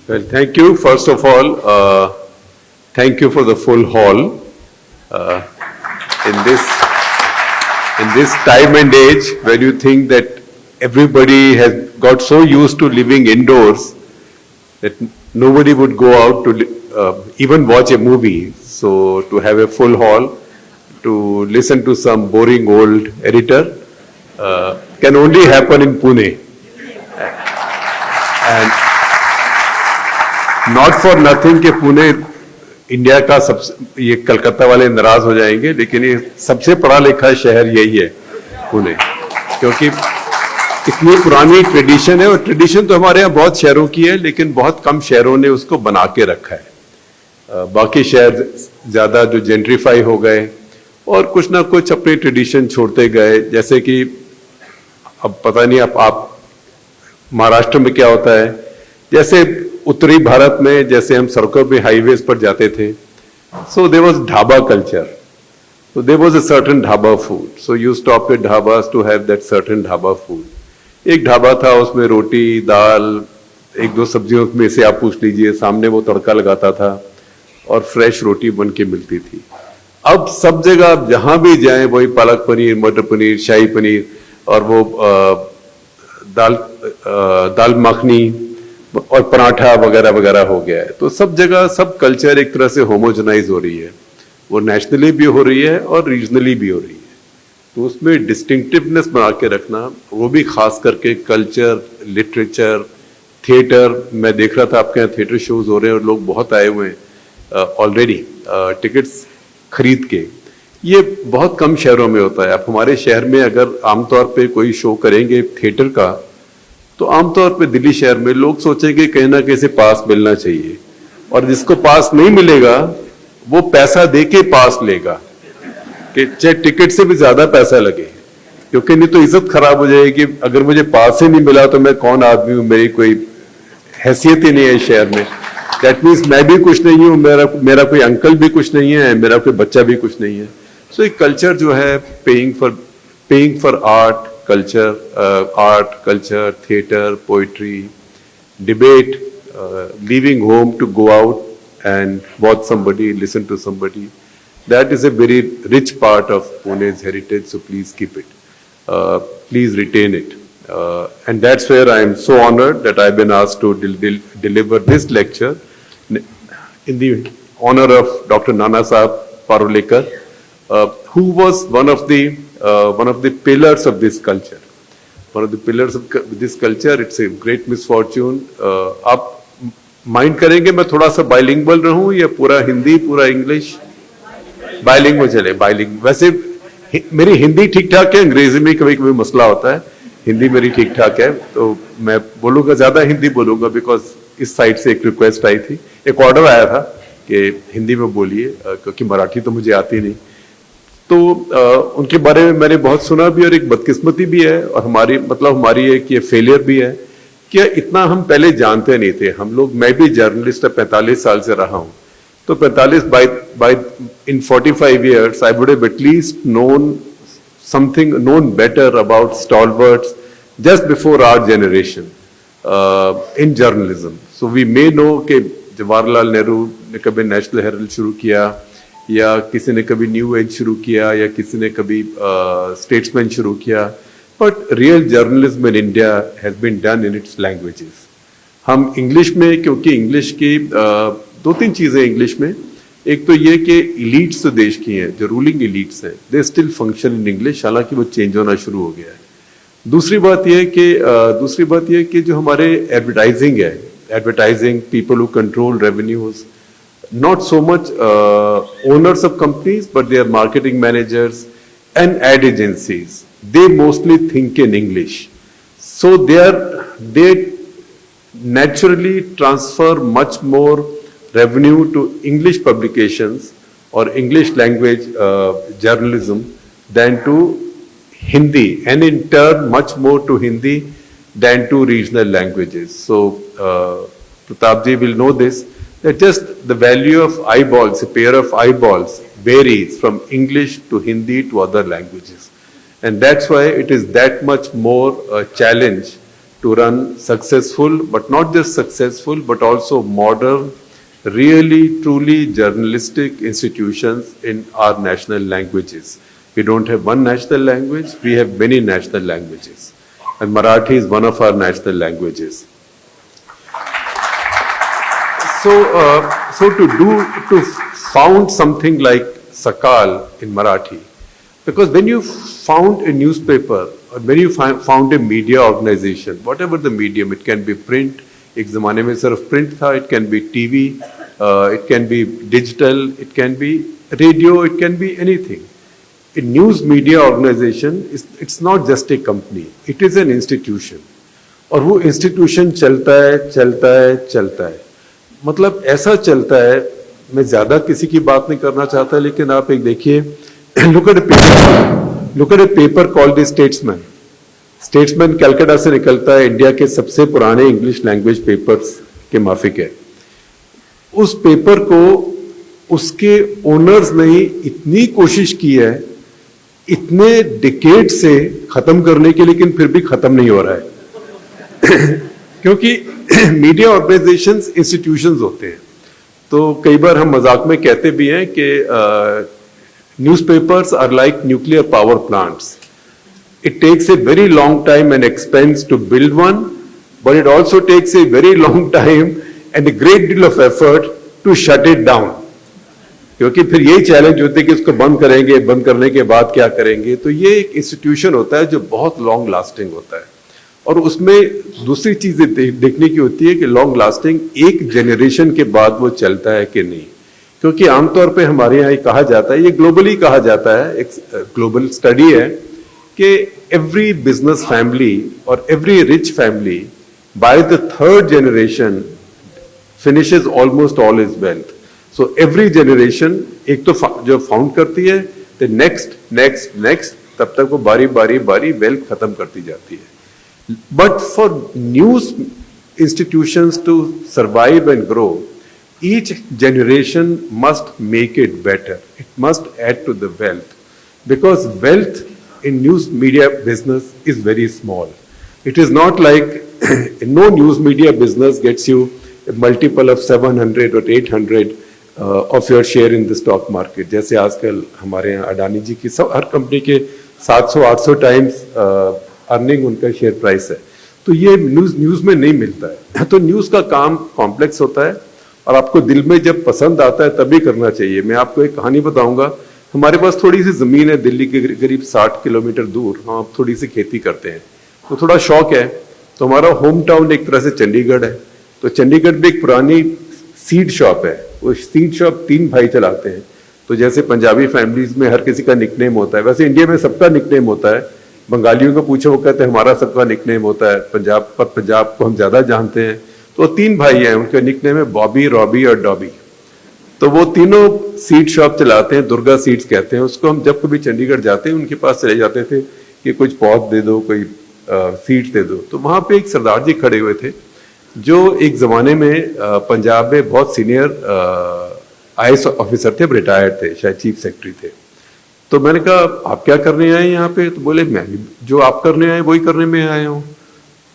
Well, thank you. First of all, thank you for the full hall. Uh, in this time and age, when you think that everybody has got so used to living indoors that nobody would go out to even watch a movie. So to have a full hall, to listen to some boring old editor, can only happen in Pune. And not for nothing कि Pune India का सबसे, ये कलकत्ता वाले नाराज हो जाएंगे, लेकिन ये सबसे पढ़ा लिखा शहर यही है पुणे, क्योंकि इतनी पुरानी ट्रेडिशन है। और ट्रेडिशन तो हमारे यहाँ बहुत शहरों की है, लेकिन बहुत कम शहरों ने उसको बना के रखा है। बाकी शहर ज्यादा जो जेंट्रीफाई हो गए और कुछ ना कुछ अपनी ट्रेडिशन छोड़ते गए। जैसे कि अब पता नहीं आप महाराष्ट्र में क्या होता है, जैसे उत्तरी भारत में जैसे हम सड़कों पे हाईवेज पर जाते थे, so there was dhaba culture, so there was a certain dhaba food, so you stop at dhabas to have that certain dhaba food. एक ढाबा था, उसमें रोटी दाल एक दो सब्जियों में से आप पूछ लीजिए, सामने वो तड़का लगाता था और फ्रेश रोटी बन के मिलती थी। अब सब जगह आप जहां भी जाएं वही पालक पनीर, मटर पनीर, शाही पनीर और वो दाल मखनी और पराठा वगैरह वगैरह हो गया है। तो सब जगह सब कल्चर एक तरह से होमोजेनाइज हो रही है, वो नेशनली भी हो रही है और रीजनली भी हो रही है। तो उसमें डिस्टिंक्टिवनेस बना के रखना, वो भी खास करके कल्चर, लिटरेचर, थिएटर। मैं देख रहा था आपके यहाँ थिएटर शोज हो रहे हैं और लोग बहुत आए हुए हैं ऑलरेडी टिकट्स खरीद के। ये बहुत कम शहरों में होता है। आप हमारे शहर में अगर आमतौर पे कोई शो करेंगे थिएटर का, तो आमतौर पे दिल्ली शहर में लोग सोचेंगे कहीं ना कहीं से पास मिलना चाहिए, और जिसको पास नहीं मिलेगा वो पैसा दे के पास लेगा, कि चाहे टिकट से भी ज्यादा पैसा लगे, क्योंकि नहीं तो इज्जत खराब हो जाएगी। अगर मुझे पास ही नहीं मिला तो मैं कौन आदमी हूं, मेरी कोई हैसियत ही नहीं है इस शहर में। दैट मीन्स मैं भी कुछ नहीं हूं, मेरा कोई अंकल भी कुछ नहीं है, मेरा कोई बच्चा भी कुछ नहीं है। सो एक कल्चर जो है paying for art culture, theater, poetry, debate, leaving home to go out and watch somebody, listen to somebody. That is a very rich part of Pune's heritage, so please keep it. Please retain it. And that's where I am so honored that I've been asked to deliver this lecture in the honor of Dr. Nana Sahab Parulekar, who was one of the pillars of this culture. One of the pillars of this culture. It's a great misfortune. आप mind करेंगे मैं थोड़ा सा bilingual रहूं या पूरा हिंदी पूरा English? Bilingual चले, बाइलिंग। वैसे मेरी हिंदी ठीक ठाक है, अंग्रेजी में कभी कभी मसला होता है, हिंदी मेरी ठीक ठाक है। तो मैं बोलूंगा, ज्यादा हिंदी बोलूंगा, बिकॉज इस साइड से एक रिक्वेस्ट आई थी, एक ऑर्डर आया था कि हिंदी में बोलिए, क्योंकि मराठी तो मुझे आती नहीं। तो उनके बारे में मैंने बहुत सुना भी, और एक बदकिस्मती भी है, और हमारी एक ये फेलियर भी है कि इतना हम पहले जानते नहीं थे हम लोग। मैं भी जर्नलिस्ट 45 साल से रहा हूं, तो 45 by in 45 years I would have at least known better about stalwarts just before our generation in journalism. So we may know कि जवाहरलाल नेहरू ने कभी नेशनल हेरल्ड शुरू किया, या किसी ने कभी न्यू एज शुरू किया, या किसी ने कभी स्टेट्समैन शुरू किया, but real journalism in India has been done in its languages. हम इंग्लिश में, क्योंकि इंग्लिश की दो तीन चीजें इंग्लिश में, एक तो ये कि इलीट्स तो देश की हैं, जो रूलिंग इलीट्स हैं, they still function in English, हालांकि वो चेंज होना शुरू हो गया है। दूसरी बात यह कि जो हमारे advertising people who control revenues, not so much owners of companies, but they are marketing managers and ad agencies. They mostly think in English. So they naturally transfer much more revenue to English publications or English language journalism than to Hindi, and in turn much more to Hindi than to regional languages. So Pratap ji will know this, that just the value of eyeballs, a pair of eyeballs, varies from English to Hindi to other languages. And that's why it is that much more a challenge to run successful, but not just successful, but also modern, really, truly journalistic institutions in our national languages. We don't have one national language, we have many national languages. And Marathi is one of our national languages. So to found something like Sakal in Marathi, because when you found a newspaper or when you found a media organization, whatever the medium, it can be print, एक ज़माने में सिर्फ print था, it can be TV, it can be digital, it can be radio, it can be anything. A news media organization, it's not just a company, it is an institution. और वो institution चलता है, चलता है, चलता है. मतलब ऐसा चलता है, मैं ज़्यादा किसी की बात नहीं करना चाहता, लेकिन आप एक देखिए, look at a paper called the Statesman. Statesman Calcutta से निकलता है, इंडिया के सबसे पुराने इंग्लिश लैंग्वेज पेपर्स के माफिक है. उस पेपर को उसके ओनर्स ने इतनी कोशिश की है, इतने डिकेड से खत्म करने की, लेकिन फिर भी खत्म नहीं हो रहा है. क्योंकि मीडिया ऑर्गेनाइजेशंस इंस्टीट्यूशंस होते हैं. तो कई बार हम मजाक में कहते भी हैं कि newspapers are like nuclear power plants. It takes a very long time and expense to build one, but it also takes a very long time and a great deal of effort to shut it down. क्योंकि फिर यही challenge होते है कि इसको बंद करेंगे, बंद करने के बाद क्या करेंगे. तो ये एक इंस्टीट्यूशन होता है जो बहुत लॉन्ग लास्टिंग होता है. और उसमें दूसरी चीजें देखने की होती है कि लॉन्ग लास्टिंग एक जनरेशन के बाद वो चलता है कि नहीं. क्योंकि आमतौर पे हमारे यहाँ कहा जाता है, ये ग्लोबली कहा जाता है, एक ग्लोबल स्टडी है कि every business family or every rich family by the third generation finishes almost all its wealth. So every generation एक तो जो फाउंड करती है, the next तब तक वो बारी wealth खत्म करती जाती है. But for news institutions to survive and grow, each generation must make it better. It must add to the wealth, because wealth in news media business is very small. It is not like no news media business gets you a multiple of 700 or 800 of your share in the stock market. जैसे आजकल हमारे यहाँ अडानी जी की सब हर company के 700-800 times earning उनका share price है. तो ये न्यूज में नहीं मिलता है. तो न्यूज का काम कॉम्प्लेक्स होता है और आपको दिल में जब पसंद आता है तभी करना चाहिए. मैं आपको एक कहानी बताऊंगा. हमारे पास थोड़ी सी जमीन है दिल्ली के करीब 60 किलोमीटर दूर. हम थोड़ी सी खेती करते हैं, तो थोड़ा शौक है. तो हमारा होम टाउन एक तरह से चंडीगढ़ है. तो चंडीगढ़ में एक पुरानी सीड शॉप है. वो सीड शॉप 3 भाई चलाते हैं. तो जैसे पंजाबी फैमिलीज में हर किसी का निकनेम होता है, वैसे इंडिया में सबका निकनेम होता है. बंगालियों को पूछो, वो कहते हैं हमारा सबका निकनेम होता है. पंजाब को हम ज्यादा जानते हैं. तो 3 भाई हैं, उनका निकनेम है बॉबी, रॉबी और डॉबी. तो वो तीनों सीड शॉप चलाते हैं, दुर्गा सीड्स कहते हैं उसको. हम जब कभी चंडीगढ़ जाते हैं उनके पास चले जाते थे कि कुछ पौध दे दो, कोई सीड्स दे दो. तो वहां पे एक सरदार जी खड़े हुए थे जो एक जमाने में पंजाब में बहुत सीनियर IAS ऑफिसर थे, रिटायर्ड थे, शायद चीफ सेक्रेटरी थे. तो मैंने कहा आप क्या करने आए यहाँ पे? तो बोले मैं जो आप करने आए वही करने में आया हूँ.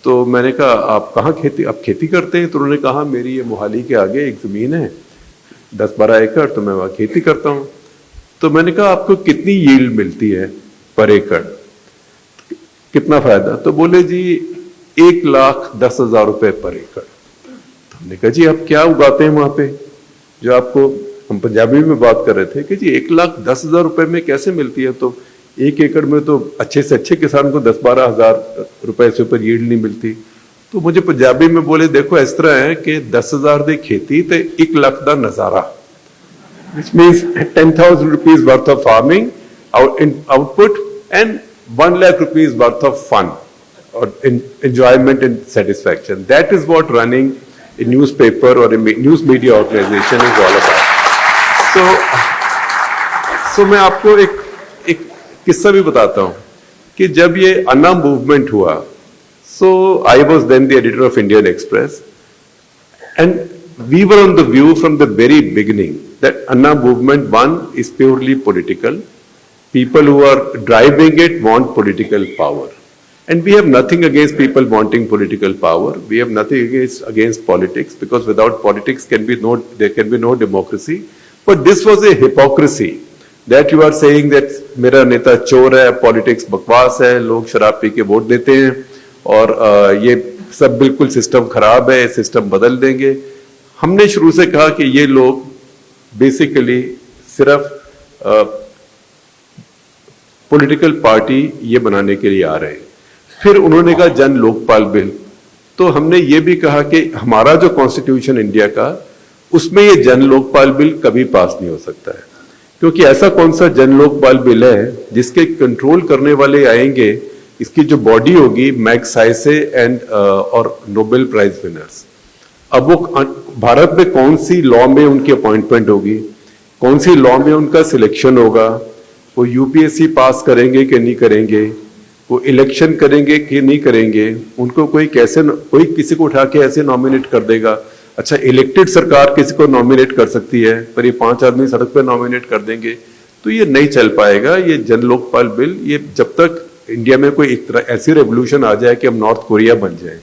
तो मैंने कहा आप कहाँ आप खेती करते हैं? तो उन्होंने कहा मेरी ये मोहाली के आगे एक जमीन है 10-12 एकड़, तो मैं वहाँ खेती करता हूँ. तो मैंने कहा आपको कितनी यील्ड मिलती है पर एकड़, कितना फायदा? तो बोले जी 1,10,000 रुपए पर एकड़. तो हमने कहा जी आप क्या उगाते हैं वहां पे जो आपको, हम पंजाबी में बात कर रहे थे कि जी 1,10,000 रुपए में कैसे मिलती है? तो 1 एकड़ में तो अच्छे से अच्छे किसान को 10-12 हजार रुपए से ऊपर यील्ड नहीं मिलती. तो मुझे पंजाबी में बोले देखो इस तरह है कि 10,000 दी खेती ते 1 लाख दा नजारा, which means 10,000 rupees worth of farming output and 1 lakh rupees worth of fun or enjoyment and satisfaction. That is what running a newspaper or a news media organization is all about. So मैं आपको एक किस्सा भी बताता हूँ कि जब ये अन्ना मूवमेंट हुआ, so I was then the editor of Indian Express, and we were on the view from the very beginning that Anna movement, one, is purely political. People who are driving it want political power. And we have nothing against people wanting political power. We have nothing against politics, because without politics there can be no democracy. But this was a hypocrisy that you are saying that मेरा नेता चोर है, politics बकवास है, लोग शराब P के vote देते हैं और ये सब बिल्कुल सिस्टम खराब है, सिस्टम बदल देंगे। हमने शुरू से कहा कि ये लोग बेसिकली सिर्फ पॉलिटिकल पार्टी ये बनाने के लिए आ रहे हैं। फिर उन्होंने कहा जन लोकपाल बिल, तो हमने ये भी कहा कि हमारा जो कॉन्स्टिट्यूशन इंडिया का, उसमें ये जन लोकपाल बिल कभी पास नहीं हो सकता है, क्योंकि ऐसा कौन सा जन लोकपाल बिल है जिसके कंट्रोल करने वाले आएंगे, इसकी जो बॉडी होगी मैग्साइसे एंड और नोबेल प्राइज विनर्स। अब वो भारत में कौन सी लॉ में उनकी अपॉइंटमेंट होगी, कौन सी लॉ में उनका सिलेक्शन होगा, वो यूपीएससी पास करेंगे कि नहीं करेंगे, वो इलेक्शन करेंगे कि नहीं करेंगे, उनको कोई किसी को उठा के ऐसे नॉमिनेट कर देगा। अच्छा, इलेक्टेड सरकार किसी को नॉमिनेट कर सकती है, पर ये 5 आदमी सड़क पे नॉमिनेट कर देंगे, तो ये नहीं चल पाएगा। ये जन लोकपाल बिल, ये जब तक इंडिया में कोई एक तरह ऐसी रेवोल्यूशन आ जाए कि हम नॉर्थ कोरिया बन जाए,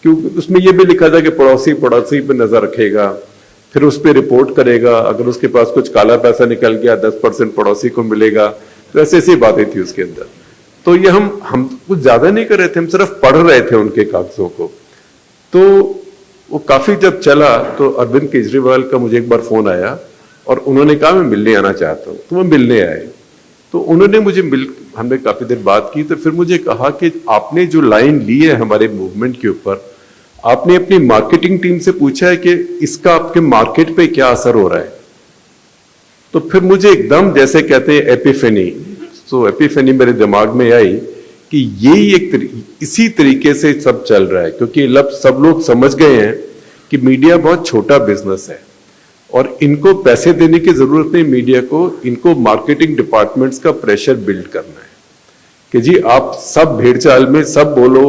क्योंकि उसमें ये भी लिखा था कि पड़ोसी पे नजर रखेगा, फिर उस पर रिपोर्ट करेगा, अगर उसके पास कुछ काला पैसा निकल गया 10% पड़ोसी को मिलेगा, तो ऐसी बातें थी उसके अंदर। तो ये हम कुछ ज्यादा नहीं कर रहे थे, हम सिर्फ पढ़ रहे थे उनके कागजों को। तो वो काफी जब चला तो अरविंद केजरीवाल का मुझे एक बार फोन आया और उन्होंने कहा मैं मिलने आना चाहता हूँ, तो मैं मिलने आए। तो उन्होंने हमने काफी देर बात की, तो फिर मुझे कहा कि आपने जो लाइन ली है हमारे मूवमेंट के ऊपर, आपने अपनी मार्केटिंग टीम से पूछा है कि इसका आपके मार्केट पे क्या असर हो रहा है? तो फिर मुझे एकदम जैसे कहते हैं एपिफेनी, तो एपिफेनी मेरे दिमाग में आई कि यही इसी तरीके से सब चल रहा है, क्योंकि सब लोग समझ गए हैं कि मीडिया बहुत छोटा बिजनेस है और इनको पैसे देने की जरूरत नहीं मीडिया को, इनको मार्केटिंग डिपार्टमेंट्स का प्रेशर बिल्ड करना है कि जी आप सब भेड़ चाल में सब बोलो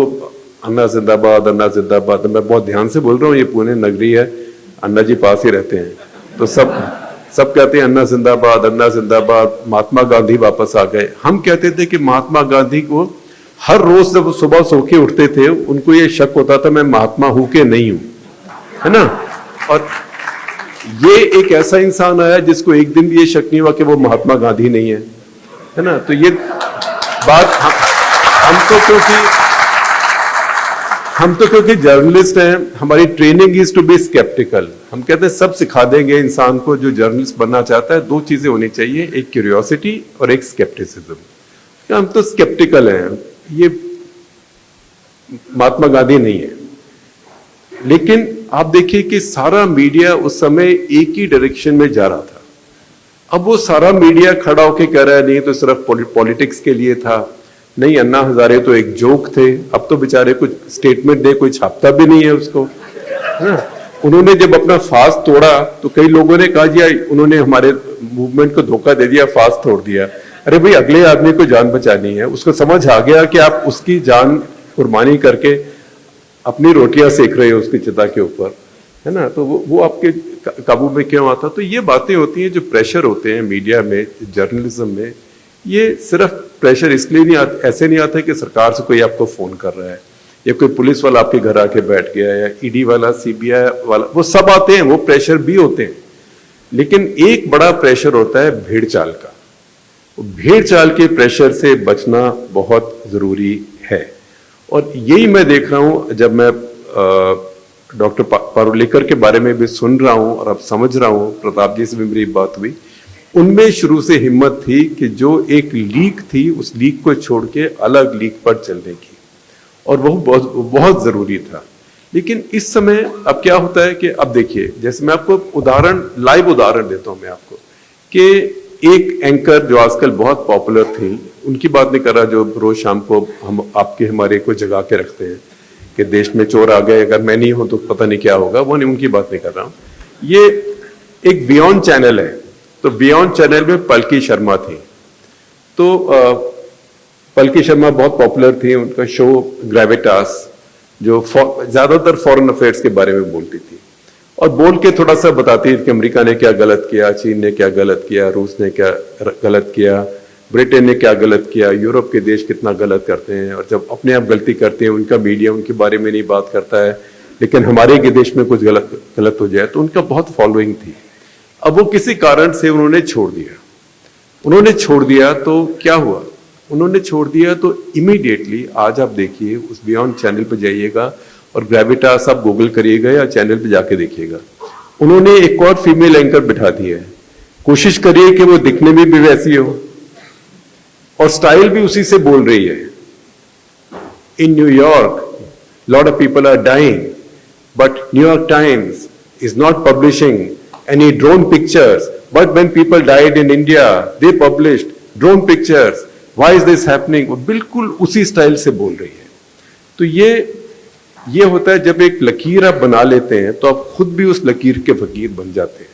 अन्ना जिंदाबाद, अन्ना जिंदाबाद। मैं बहुत ध्यान से बोल रहा हूँ, ये पुणे नगरी है, अन्ना जी पास ही रहते हैं, तो सब कहते हैं अन्ना जिंदाबाद, अन्ना जिंदाबाद, महात्मा गांधी वापस आ गए। हम कहते थे कि महात्मा गांधी को हर रोज जब सुबह सो के उठते थे उनको ये शक होता था मैं महात्मा हूं कि नहीं हूं, है ना। और ये एक ऐसा इंसान आया जिसको एक दिन भी ये शक नहीं हुआ कि वो महात्मा गांधी नहीं है ना। तो ये बात हम तो क्योंकि जर्नलिस्ट हैं, हमारी training is to be sceptical. हम कहते हैं सब सिखा देंगे इंसान को जो जर्नलिस्ट बनना चाहता है, 2 चीजें होनी चाहिए, एक क्यूरियोसिटी और एक स्केप्टिसिज्म। हम तो स्केप्टिकल हैं, ये महात्मा गांधी नहीं है। लेकिन आप देखिए कि सारा मीडिया उस समय एक ही डायरेक्शन में जा रहा था। अब वो सारा मीडिया खड़ा होकर कह रहा है नहीं तो सिर्फ पॉलिटिक्स के लिए था, नहीं अन्ना हजारे तो एक जोक थे, अब तो बेचारे कुछ स्टेटमेंट दे, कोई छापता भी नहीं है उसको, है ना। उन्होंने जब अपना फास्ट तोड़ा तो कई लोगों ने कहा जी उन्होंने हमारे मूवमेंट को धोखा दे दिया, फास्ट तोड़ दिया। अरे भाई अगले आदमी को जान बचानी है, उसको समझ आ गया कि आप उसकी जान कुर्बानी करके अपनी रोटियां सेक रहे हो उसकी चिता के ऊपर, है ना। तो वो आपके काबू में क्यों आता? तो ये बातें होती हैं जो प्रेशर होते हैं मीडिया में, जर्नलिज्म में। ये सिर्फ प्रेशर इसलिए नहीं आता, ऐसे नहीं आता कि सरकार से कोई आपको फोन कर रहा है या कोई पुलिस वाला आपके घर आके बैठ गया या ईडी वाला, सीबीआई वाला, वो सब आते हैं, वो प्रेशर भी होते हैं। लेकिन एक बड़ा प्रेशर होता है भेड़ चाल का। भेड़ चाल के प्रेशर से बचना बहुत जरूरी है। और यही मैं देख रहा हूं जब मैं डॉक्टर पारुलेकर के बारे में भी सुन रहा हूं और अब समझ रहा हूं, प्रताप जी से भी मेरी बात हुई, उनमें शुरू से हिम्मत थी कि जो एक लीक थी उस लीक को छोड़ के अलग लीक पर चलने की, और वो बहुत जरूरी था। लेकिन इस समय अब क्या होता है कि अब देखिए, जैसे मैं आपको लाइव उदाहरण देता हूं मैं आपको, कि एक एंकर जो आजकल बहुत पॉपुलर थी, उनकी बात नहीं कर रहा, जो रोज शाम को हम हमारे को जगा के रखते हैं कि देश में चोर आ गए, अगर मैं नहीं हूं तो पता नहीं क्या होगा, वो नहीं, उनकी बात नहीं कर रहा हूं। ये एक बियॉन्ड चैनल है, तो बियॉन्ड चैनल में पलकी शर्मा थी। तो पलकी शर्मा बहुत पॉपुलर थी, उनका शो ग्रेविटास जो ज्यादातर फॉरेन अफेयर्स के बारे में बोलती थी और बोल के थोड़ा सा बताती थी कि अमेरिका ने क्या गलत किया, चीन ने क्या गलत किया, रूस ने क्या गलत किया, ब्रिटेन ने क्या गलत किया, यूरोप के देश कितना गलत करते हैं, और जब अपने आप गलती करते हैं उनका मीडिया उनके बारे में नहीं बात करता है, लेकिन हमारे के देश में कुछ गलत हो जाए तो उनका बहुत फॉलोइंग थी। अब वो किसी कारण से उन्होंने छोड़ दिया तो क्या हुआ, उन्होंने छोड़ दिया तो इमीडिएटली आज आप देखिए उस बियॉन्ड चैनल पर जाइएगा और ग्रेविटास आप गूगल करिएगा या चैनल पे जाके देखिएगा, उन्होंने एक और फीमेल एंकर बिठा दी है। कोशिश करिए कि वो दिखने में भी वैसी हो और स्टाइल भी उसी से बोल रही है। In New York lot of people are dying, but New York Times is not publishing any drone pictures, but when people died in India they published drone pictures, why is this happening. वो बिल्कुल उसी style से बोल रही है। तो ये होता है जब एक लकीर आप बना लेते हैं तो आप खुद भी उस लकीर के फकीर बन जाते हैं।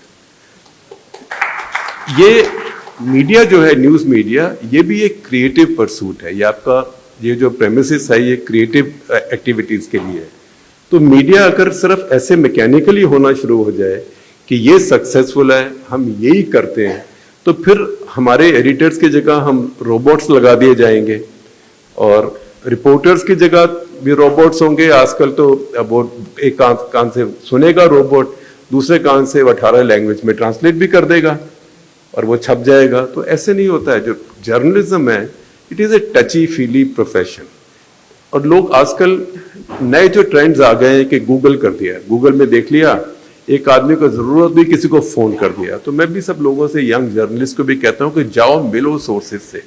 ये मीडिया जो है, न्यूज मीडिया, ये भी एक क्रिएटिव परसूट है। ये आपका ये जो प्रेमिसेस है ये क्रिएटिव एक्टिविटीज के लिए है। तो मीडिया अगर सिर्फ ऐसे मैकेनिकली होना शुरू हो जाए कि ये सक्सेसफुल है, हम यही करते हैं, तो फिर हमारे एडिटर्स की जगह हम रोबोट्स लगा दिए जाएंगे और रिपोर्टर्स की जगह भी रोबोट्स होंगे। आजकल तो वो एक कान से सुनेगा रोबोट, दूसरे कान से 18 लैंग्वेज में ट्रांसलेट भी कर देगा और वो छप जाएगा। तो ऐसे नहीं होता है। जो जर्नलिज्म है it is a touchy feely profession. और लोग आजकल नए जो ट्रेंड्स आ गए हैं कि गूगल कर दिया, गूगल में देख लिया, एक आदमी को जरूरत भी किसी को फोन कर दिया। तो मैं भी सब लोगों से, यंग जर्नलिस्ट को भी कहता हूं कि जाओ मिलो सोर्सेज से।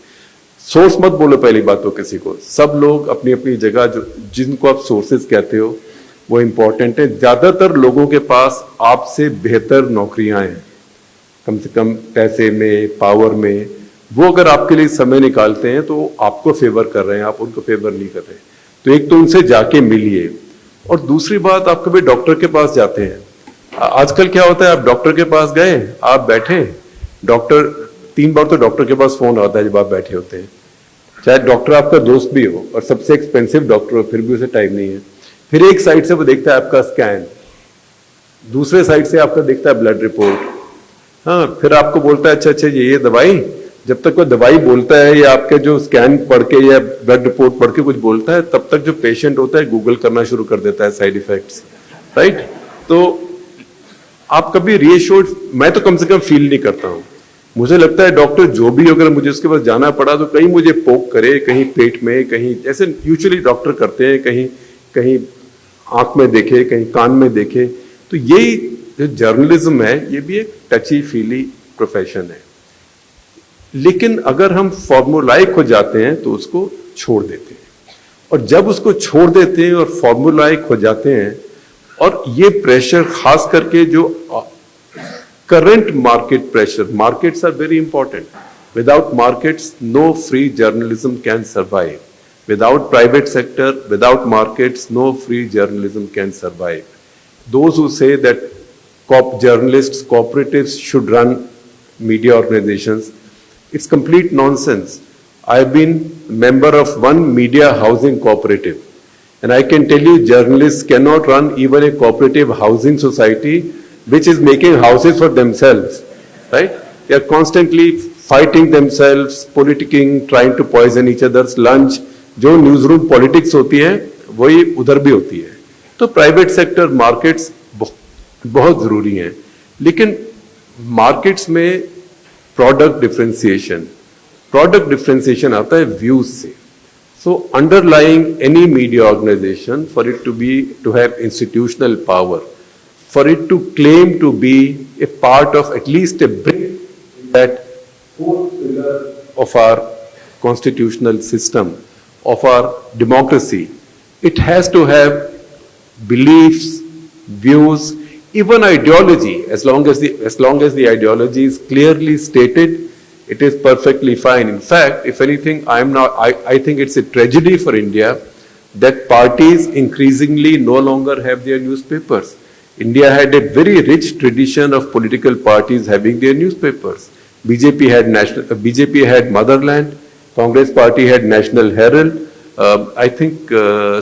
सोर्स मत बोलो पहली बात तो किसी को। सब लोग अपनी अपनी जगह जो जिनको आप सोर्सेज कहते हो वो इंपॉर्टेंट है। ज्यादातर लोगों के पास आपसे बेहतर नौकरियां हैं, कम से कम पैसे में, पावर में। वो अगर आपके लिए समय निकालते हैं तो आपको फेवर कर रहे हैं, आप उनको फेवर नहीं कर रहे। तो एक तो उनसे जाके मिलिए, और दूसरी बात आप कभी डॉक्टर के पास जाते हैं। आजकल क्या होता है, आप डॉक्टर के पास गए, आप बैठे, डॉक्टर 3 बार तो डॉक्टर के पास फोन आता है जब आप बैठे होते हैं, चाहे डॉक्टर आपका दोस्त भी हो और सबसे एक्सपेंसिव डॉक्टर हो, फिर भी उसे टाइम नहीं है। फिर एक साइड से वो देखता है आपका स्कैन, दूसरे साइड से आपका देखता है ब्लड रिपोर्ट, हाँ, फिर आपको बोलता है अच्छा ये दवाई। जब तक वो दवाई बोलता है या आपके जो स्कैन पढ़ के या ब्लड रिपोर्ट पढ़ के कुछ बोलता है, तब तक जो पेशेंट होता है गूगल करना शुरू कर देता है साइड इफेक्ट्स, राइट। तो आप कभी रीएश्योर्ड, मैं तो कम से कम फील नहीं करता हूं। मुझे लगता है डॉक्टर जो भी, अगर मुझे उसके पास जाना पड़ा तो कहीं मुझे पोक करे, कहीं पेट में, कहीं ऐसे यूजुअली डॉक्टर करते हैं, कहीं कहीं आंख में देखे, कहीं कान में देखे। तो यही जो जर्नलिज्म है ये भी एक टची फीली प्रोफेशन है। लेकिन अगर हम फॉर्मूलाइक हो जाते हैं तो उसको छोड़ देते हैं, और जब उसको छोड़ देते हैं और फॉर्मूलाइक हो जाते हैं, और ये प्रेशर खास करके जो current market pressure, markets are very important. Without markets, no free journalism can survive. Without private sector, without markets, no free journalism can survive. Those who say that journalists, cooperatives should run media organizations, it's complete nonsense. I've been member of one media housing cooperative, and I can tell you journalists cannot run even a cooperative housing society which is making houses for themselves, right? They are constantly fighting themselves, politicking, trying to poison each other's lunch. जो newsroom politics होती है वही उधर भी होती है। तो private sector markets बहुत जरूरी हैं, लेकिन मार्केट्स में प्रोडक्ट डिफरेंशिएशन आता है व्यूज से। So underlying any media organisation, for it to have institutional power, for it to claim to be a part of at least a brick in that fourth pillar of our constitutional system, of our democracy, it has to have beliefs, views, even ideology. As long as the ideology is clearly stated, it is perfectly fine. In fact, if anything, I think it's a tragedy for India that parties increasingly no longer have their newspapers. India had a very rich tradition of political parties having their newspapers. BJP had Motherland, Congress Party had National Herald, I think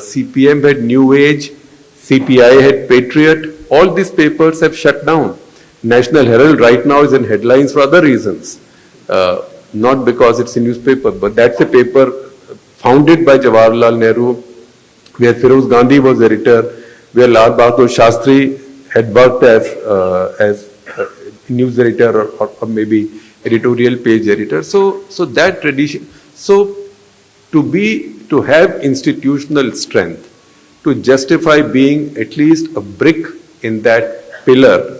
CPM had New Age, CPI had Patriot. All these papers have shut down. National Herald right now is in headlines for other reasons. not because it's a newspaper, but that's a paper founded by Jawaharlal Nehru, where Feroz Gandhi was editor, where Lal Bahadur Shastri had worked as news editor or maybe editorial page editor. So that tradition. So to have institutional strength, to justify being at least a brick in that pillar,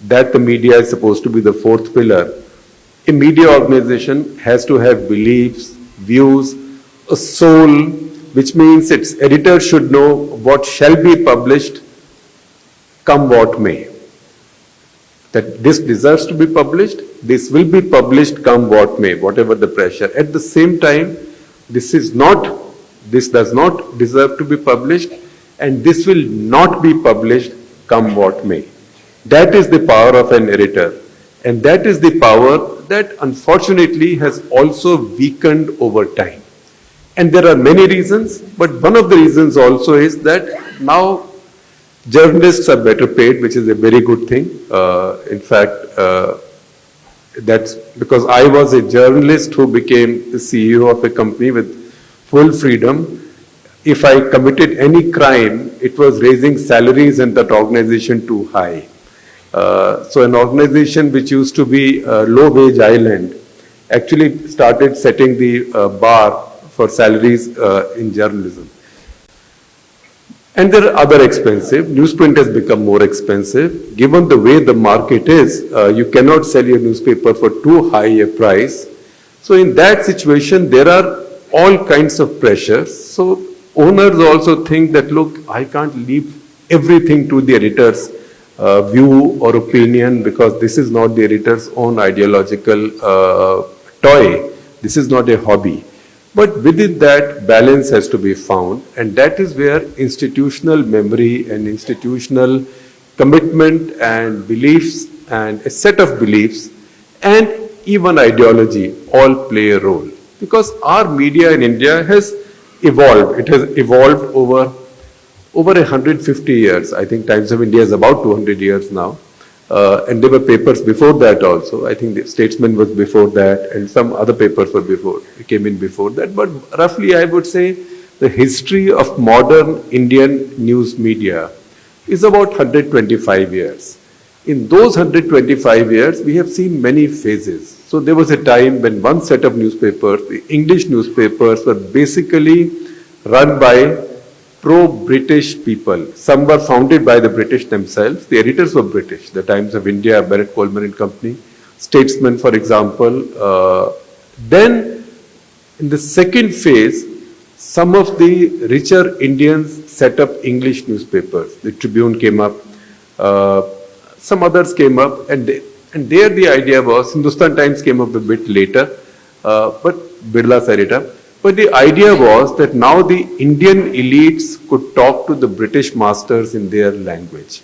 that the media is supposed to be the fourth pillar, a media organization has to have beliefs, views, a soul, which means its editor should know what shall be published, come what may. That this deserves to be published, this will be published, come what may, whatever the pressure. At the same time, this does not deserve to be published, and this will not be published, come what may. That is the power of an editor, and that is the power that unfortunately has also weakened over time. And there are many reasons, but one of the reasons also is that now journalists are better paid, which is a very good thing. In fact, that's because I was a journalist who became the CEO of a company with full freedom. If I committed any crime, it was raising salaries in that organization too high. So an organization which used to be a low-wage island actually started setting the bar for salaries in journalism. And there are other expensive. Newsprint has become more expensive. Given the way the market is, you cannot sell your newspaper for too high a price. So in that situation, there are all kinds of pressures. So owners also think that, look, I can't leave everything to the editor's view or opinion, because this is not the editor's own ideological toy. This is not a hobby. But within that, balance has to be found, and that is where institutional memory and institutional commitment and beliefs and a set of beliefs and even ideology all play a role. Because our media in India has evolved. It has evolved over 150 years. I think Times of India is about 200 years now. And there were papers before that also. I think the Statesman was before that, and some other papers were came in before that. But roughly, I would say the history of modern Indian news media is about 125 years. In those 125 years, we have seen many phases. So there was a time when one set of newspapers, the English newspapers, were basically run by pro-British people. Some were founded by the British themselves. The editors were British. The Times of India, Barrett Coleman and Company, Statesman, for example. Then, in the second phase, some of the richer Indians set up English newspapers. The Tribune came up. Some others came up, and there the idea was, Hindustan Times came up a bit later, but Birla set it up. But the idea was that now the Indian elites could talk to the British masters in their language.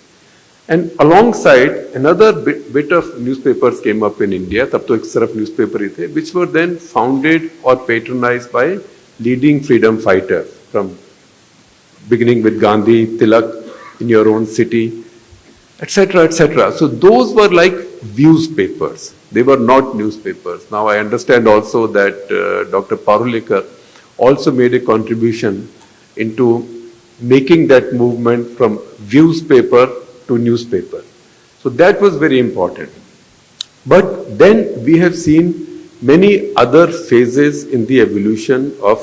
And alongside, another bit of newspapers came up in India, tab to ek saraf newspaper hi the, which were then founded or patronized by leading freedom fighters, from beginning with Gandhi, Tilak in your own city, etc., etc. So those were like views papers. They were not newspapers. Now I understand also that Dr. Parulekar also made a contribution into making that movement from views paper to newspaper. So that was very important. But then we have seen many other phases in the evolution of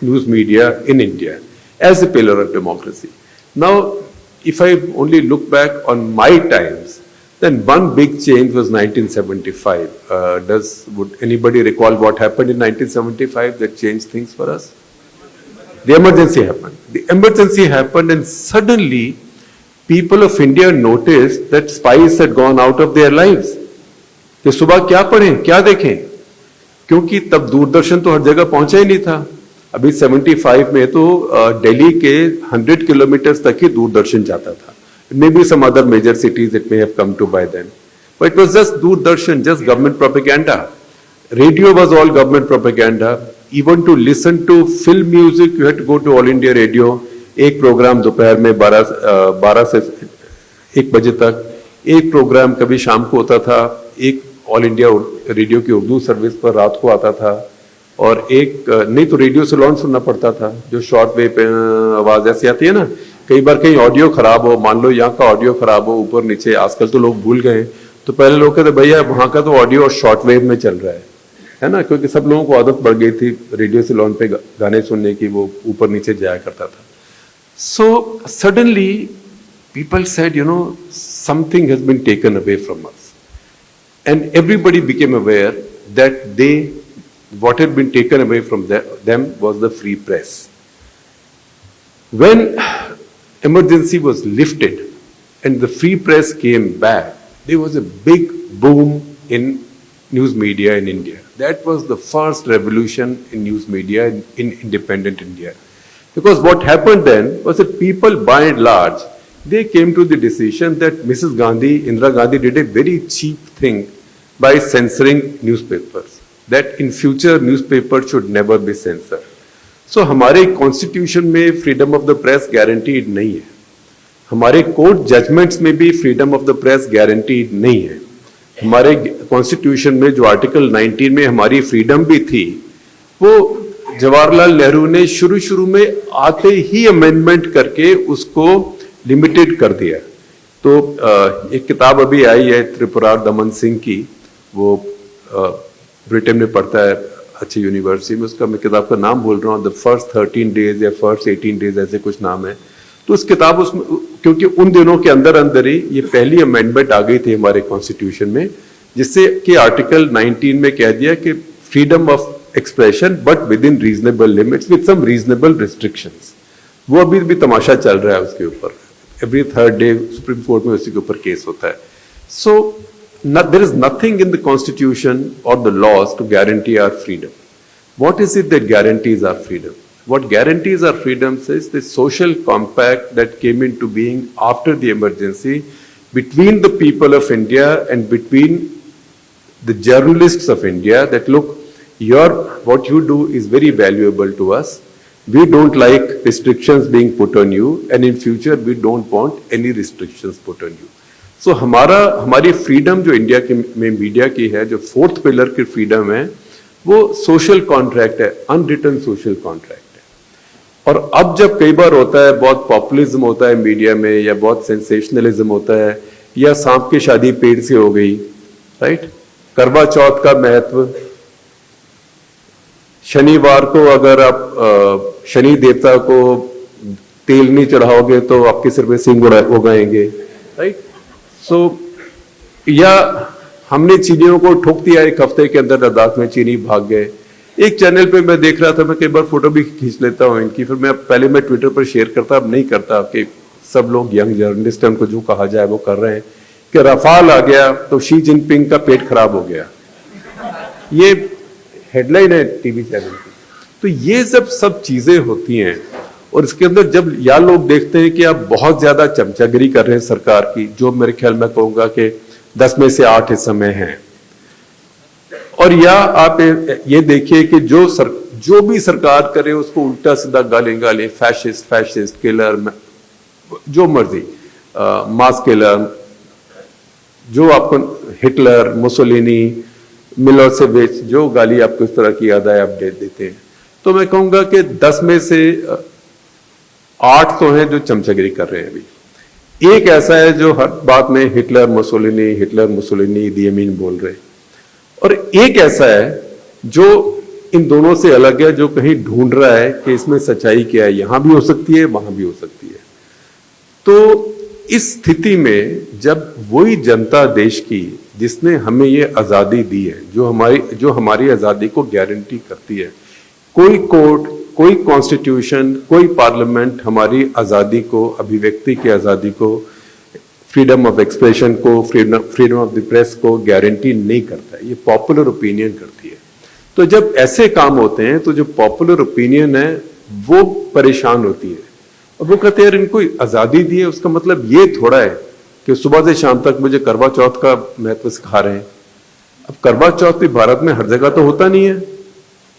news media in India as a pillar of democracy. Now, if I only look back on my times, then one big change was 1975. Would anybody recall what happened in 1975 that changed things for us? The emergency happened. The emergency happened, and suddenly people of India noticed that spies had gone out of their lives. कि सुबह क्या पढ़ें, क्या देखें? क्योंकि तब दूरदर्शन तो हर जगह पहुंचा ही नहीं था. अभी 75 में तो दिल्ली के 100 किलोमीटर तक ही दूरदर्शन जाता था. Maybe some other major cities it may have come to by then. But it was just Doordarshan, just government propaganda. Radio was all government propaganda. Even to listen to film music, you had to go to All India Radio. एक programme दोपहर में 12 से 1 बजे तक, एक programme कभी शाम को होता था, एक ऑल इंडिया रेडियो की उर्दू सर्विस पर रात को आता था, और एक नहीं तो रेडियो से लॉन्च सुनना पड़ता था, जो शॉर्ट वेव पे आवाज ऐसी आती है ना, कई बार कहीं ऑडियो खराब हो, मान लो यहाँ का ऑडियो खराब हो ऊपर नीचे, आजकल तो लोग भूल गए, तो पहले लोग कहते भैया वहां का तो ऑडियो शॉर्ट वेव में चल रहा है ना, क्योंकि सब लोगों को आदत पड़ गई थी रेडियो से लॉन्च पे गाने सुनने की, वो ऊपर नीचे जाया करता था. So suddenly people said, something has been taken away from us. And everybody became aware that what had been taken away from them was the free press. When emergency was lifted and the free press came back, there was a big boom in news media in India. That was the first revolution in news media in independent India. Because what happened then was that people, by and large, they came to the decision that Mrs. Gandhi, Indira Gandhi, did a very cheap thing by censoring newspapers. That in future newspapers should never be censored. So हमारे constitution में freedom of the press guaranteed नहीं है, हमारे court judgements में भी freedom of the press guaranteed नहीं है. हमारे कॉन्स्टिट्यूशन में जो आर्टिकल 19 में हमारी फ्रीडम भी थी, वो जवाहरलाल नेहरू ने शुरू में आते ही अमेंडमेंट करके उसको लिमिटेड कर दिया. तो एक किताब अभी आई है त्रिपुरार दमन सिंह की, वो ब्रिटेन में पढ़ता है अच्छी यूनिवर्सिटी में, उसका मैं किताब का नाम बोल रहा हूँ, द फर्स्ट 13 डेज या फर्स्ट 18 डेज ऐसे कुछ नाम है. तो उस किताब उसमें, क्योंकि उन दिनों के अंदर ही ये पहली अमेंडमेंट आ गई थी हमारे कॉन्स्टिट्यूशन में, जिससे कि आर्टिकल 19 में कह दिया कि freedom of expression but within reasonable limits with some reasonable restrictions. वो अभी भी तमाशा चल रहा है उसके ऊपर, every third day Supreme Court में उसी के ऊपर केस होता है. So there is nothing in the constitution और the laws to guarantee our freedom. What is it that guarantees our freedom? What guarantees our freedoms is the social compact that came into being after the emergency between the people of India and between the journalists of India, that look, what you do is very valuable to us. We don't like restrictions being put on you, and in future we don't want any restrictions put on you. So हमारी freedom जो India के में media की है, जो fourth pillar की freedom है, वो social contract है, unwritten social contract. और अब जब कई बार होता है, बहुत पॉपुलिज्म होता है मीडिया में, या बहुत सेंसेशनलिज्म होता है, या सांप की शादी पेड़ से हो गई, राइट? करवा चौथ का महत्व, शनिवार को अगर आप शनि देवता को तेल नहीं चढ़ाओगे तो आपके सिर पे सिंह उगाएंगे, राइट? सो या हमने चीनियों को ठोक दिया, एक हफ्ते के अंदर लद्दाख में चीनी भाग गए. एक चैनल पे मैं देख रहा था, मैं कई बार फोटो भी खींच लेता हूँ इनकी, फिर मैं ट्विटर पर शेयर करता, अब नहीं करता, कि सब लोग यंग जर्नलिस्ट हैं, उनको जो कहा जाए वो कर रहे हैं, कि रफाल आ गया तो शी जिनपिंग का पेट खराब हो गया. ये हेडलाइन है टीवी चैनल की. तो ये सब चीजें होती हैं, और इसके अंदर जब या लोग देखते हैं कि आप बहुत ज्यादा चमचागिरी कर रहे हैं सरकार की, जो मेरे ख्याल में कहूंगा कि 10 में से 8 इस समय हैं, और या आप ये देखिए कि जो भी सरकार करे उसको उल्टा सीधा गाली, फैशिस्ट किलर, जो मर्जी, मास किलर, जो आपको हिटलर, मुसोलिनी, मिलोसेविच, जो गाली आपको इस तरह की याद आए आप दे देते हैं. तो मैं कहूंगा कि 10 में से 8 तो हैं जो चमचागिरी कर रहे हैं. अभी एक ऐसा है जो हर बात में हिटलर मुसोलिनी दी अमीन बोल रहे हैं, और एक ऐसा है जो इन दोनों से अलग है, जो कहीं ढूंढ रहा है कि इसमें सच्चाई क्या है, यहां भी हो सकती है, वहां भी हो सकती है. तो इस स्थिति में जब वही जनता देश की जिसने हमें ये आजादी दी है, जो हमारी आजादी को गारंटी करती है, कोई कोर्ट, कोई कॉन्स्टिट्यूशन, कोई पार्लियामेंट हमारी आजादी को, अभिव्यक्ति की आजादी को, फ्रीडम ऑफ एक्सप्रेशन को, फ्रीडम ऑफ द प्रेस को गारंटी नहीं करता है, ये पॉपुलर ओपिनियन करती है. तो जब ऐसे काम होते हैं तो जो पॉपुलर ओपिनियन है वो परेशान होती है, और वो कहते हैं यार इनको आजादी दी है, उसका मतलब ये थोड़ा है कि सुबह से शाम तक मुझे करवा चौथ का महत्व सिखा रहे हैं. अब करवा चौथ भी भारत में हर जगह तो होता नहीं है,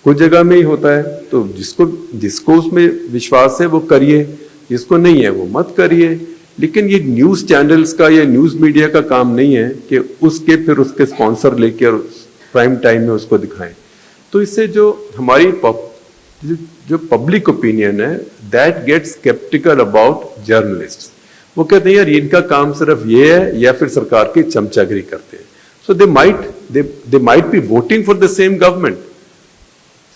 कुछ जगह में ही होता है. तो जिसको उसमें विश्वास है वो करिए, जिसको नहीं है वो मत करिए. लेकिन ये न्यूज चैनल्स का या न्यूज मीडिया का काम नहीं है कि उसके फिर उसके स्पॉन्सर लेकर प्राइम टाइम में उसको दिखाएं। तो इससे जो हमारी जो पब्लिक ओपिनियन है that gets sceptical about journalists. वो कहते हैं यार इनका काम सिर्फ ये है या फिर सरकार की चमचागिरी करते हैं। So they might be voting for the same government,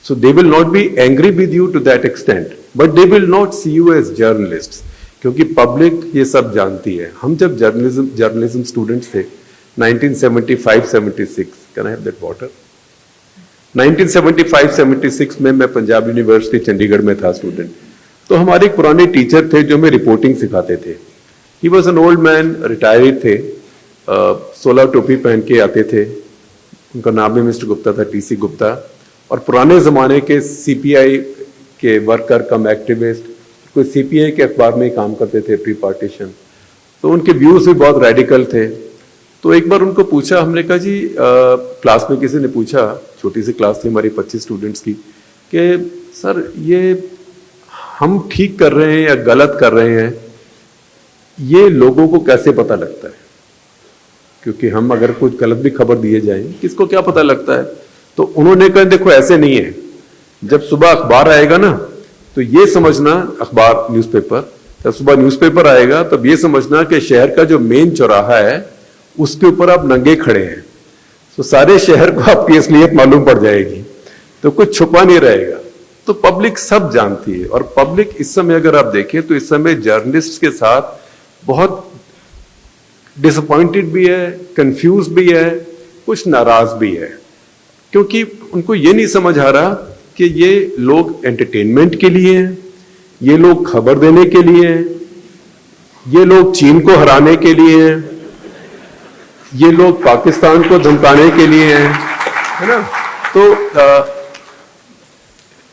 so they will not be angry with you to that extent, but they will not see you as journalists, क्योंकि पब्लिक ये सब जानती है। हम जब जर्नलिज्म स्टूडेंट्स थे 1975-76, can I have that water, 1975-76 में मैं पंजाब यूनिवर्सिटी चंडीगढ़ में था स्टूडेंट। तो हमारे एक पुराने टीचर थे जो हमें रिपोर्टिंग सिखाते थे। He was an old man, retired थे, 16 टोपी पहन के आते थे। उनका नाम भी मिस्टर गुप्ता था, टीसी गुप्ता, और पुराने जमाने के सीपीआई के वर्कर कम एक्टिविस्ट, कोई सीपीआई के अखबार में ही काम करते थे प्री पार्टीशन। तो उनके व्यूज भी बहुत रेडिकल थे। तो एक बार उनको पूछा, हमने कहा जी क्लास में किसी ने पूछा, छोटी सी क्लास थी हमारी 25 स्टूडेंट्स की, कि सर ये हम ठीक कर रहे हैं या गलत कर रहे हैं, ये लोगों को कैसे पता लगता है? क्योंकि हम अगर कुछ गलत भी खबर दिए जाए किसको क्या पता लगता है? तो उन्होंने कहा देखो ऐसे नहीं है, जब सुबह अखबार आएगा ना तो ये समझना, अखबार न्यूज़पेपर, जब सुबह न्यूज़पेपर आएगा तब ये समझना कि शहर का जो मेन चौराहा है उसके ऊपर आप नंगे खड़े हैं। तो सारे शहर को आपकी असलियत मालूम पड़ जाएगी, तो कुछ छुपा नहीं रहेगा। तो पब्लिक सब जानती है, और पब्लिक इस समय अगर आप देखें तो इस समय जर्नलिस्ट के साथ बहुत डिसअपॉइंटेड भी है, कंफ्यूज भी है, कुछ नाराज भी है, क्योंकि उनको ये नहीं समझ आ रहा कि ये लोग एंटरटेनमेंट के लिए हैं, ये लोग खबर देने के लिए हैं, ये लोग चीन को हराने के लिए हैं, ये लोग पाकिस्तान को धमकाने के लिए हैं, है ना?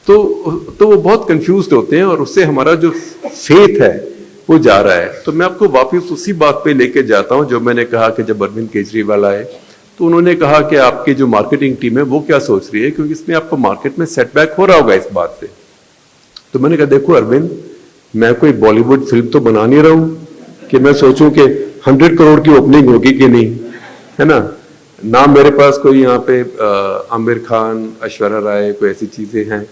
तो वो बहुत कंफ्यूज्ड होते हैं, और उससे हमारा जो फेथ है वो जा रहा है। तो मैं आपको वापस उसी बात पे लेके जाता हूं जो मैंने कहा कि जब अरविंद केजरीवाल आए तो उन्होंने कहा कि आपकी जो मार्केटिंग टीम है वो क्या सोच रही है, क्योंकि इसमें आपको मार्केट में सेटबैक हो रहा होगा इस बात से। तो मैंने कहा देखो अरविंद, मैं कोई बॉलीवुड फिल्म तो बना नहीं रहा हूं कि मैं सोचूं कि 100 करोड़ की ओपनिंग होगी कि नहीं, है ना मेरे पास कोई यहाँ पे आमिर खान, ऐश्वर्या राय, कोई ऐसी चीजें हैं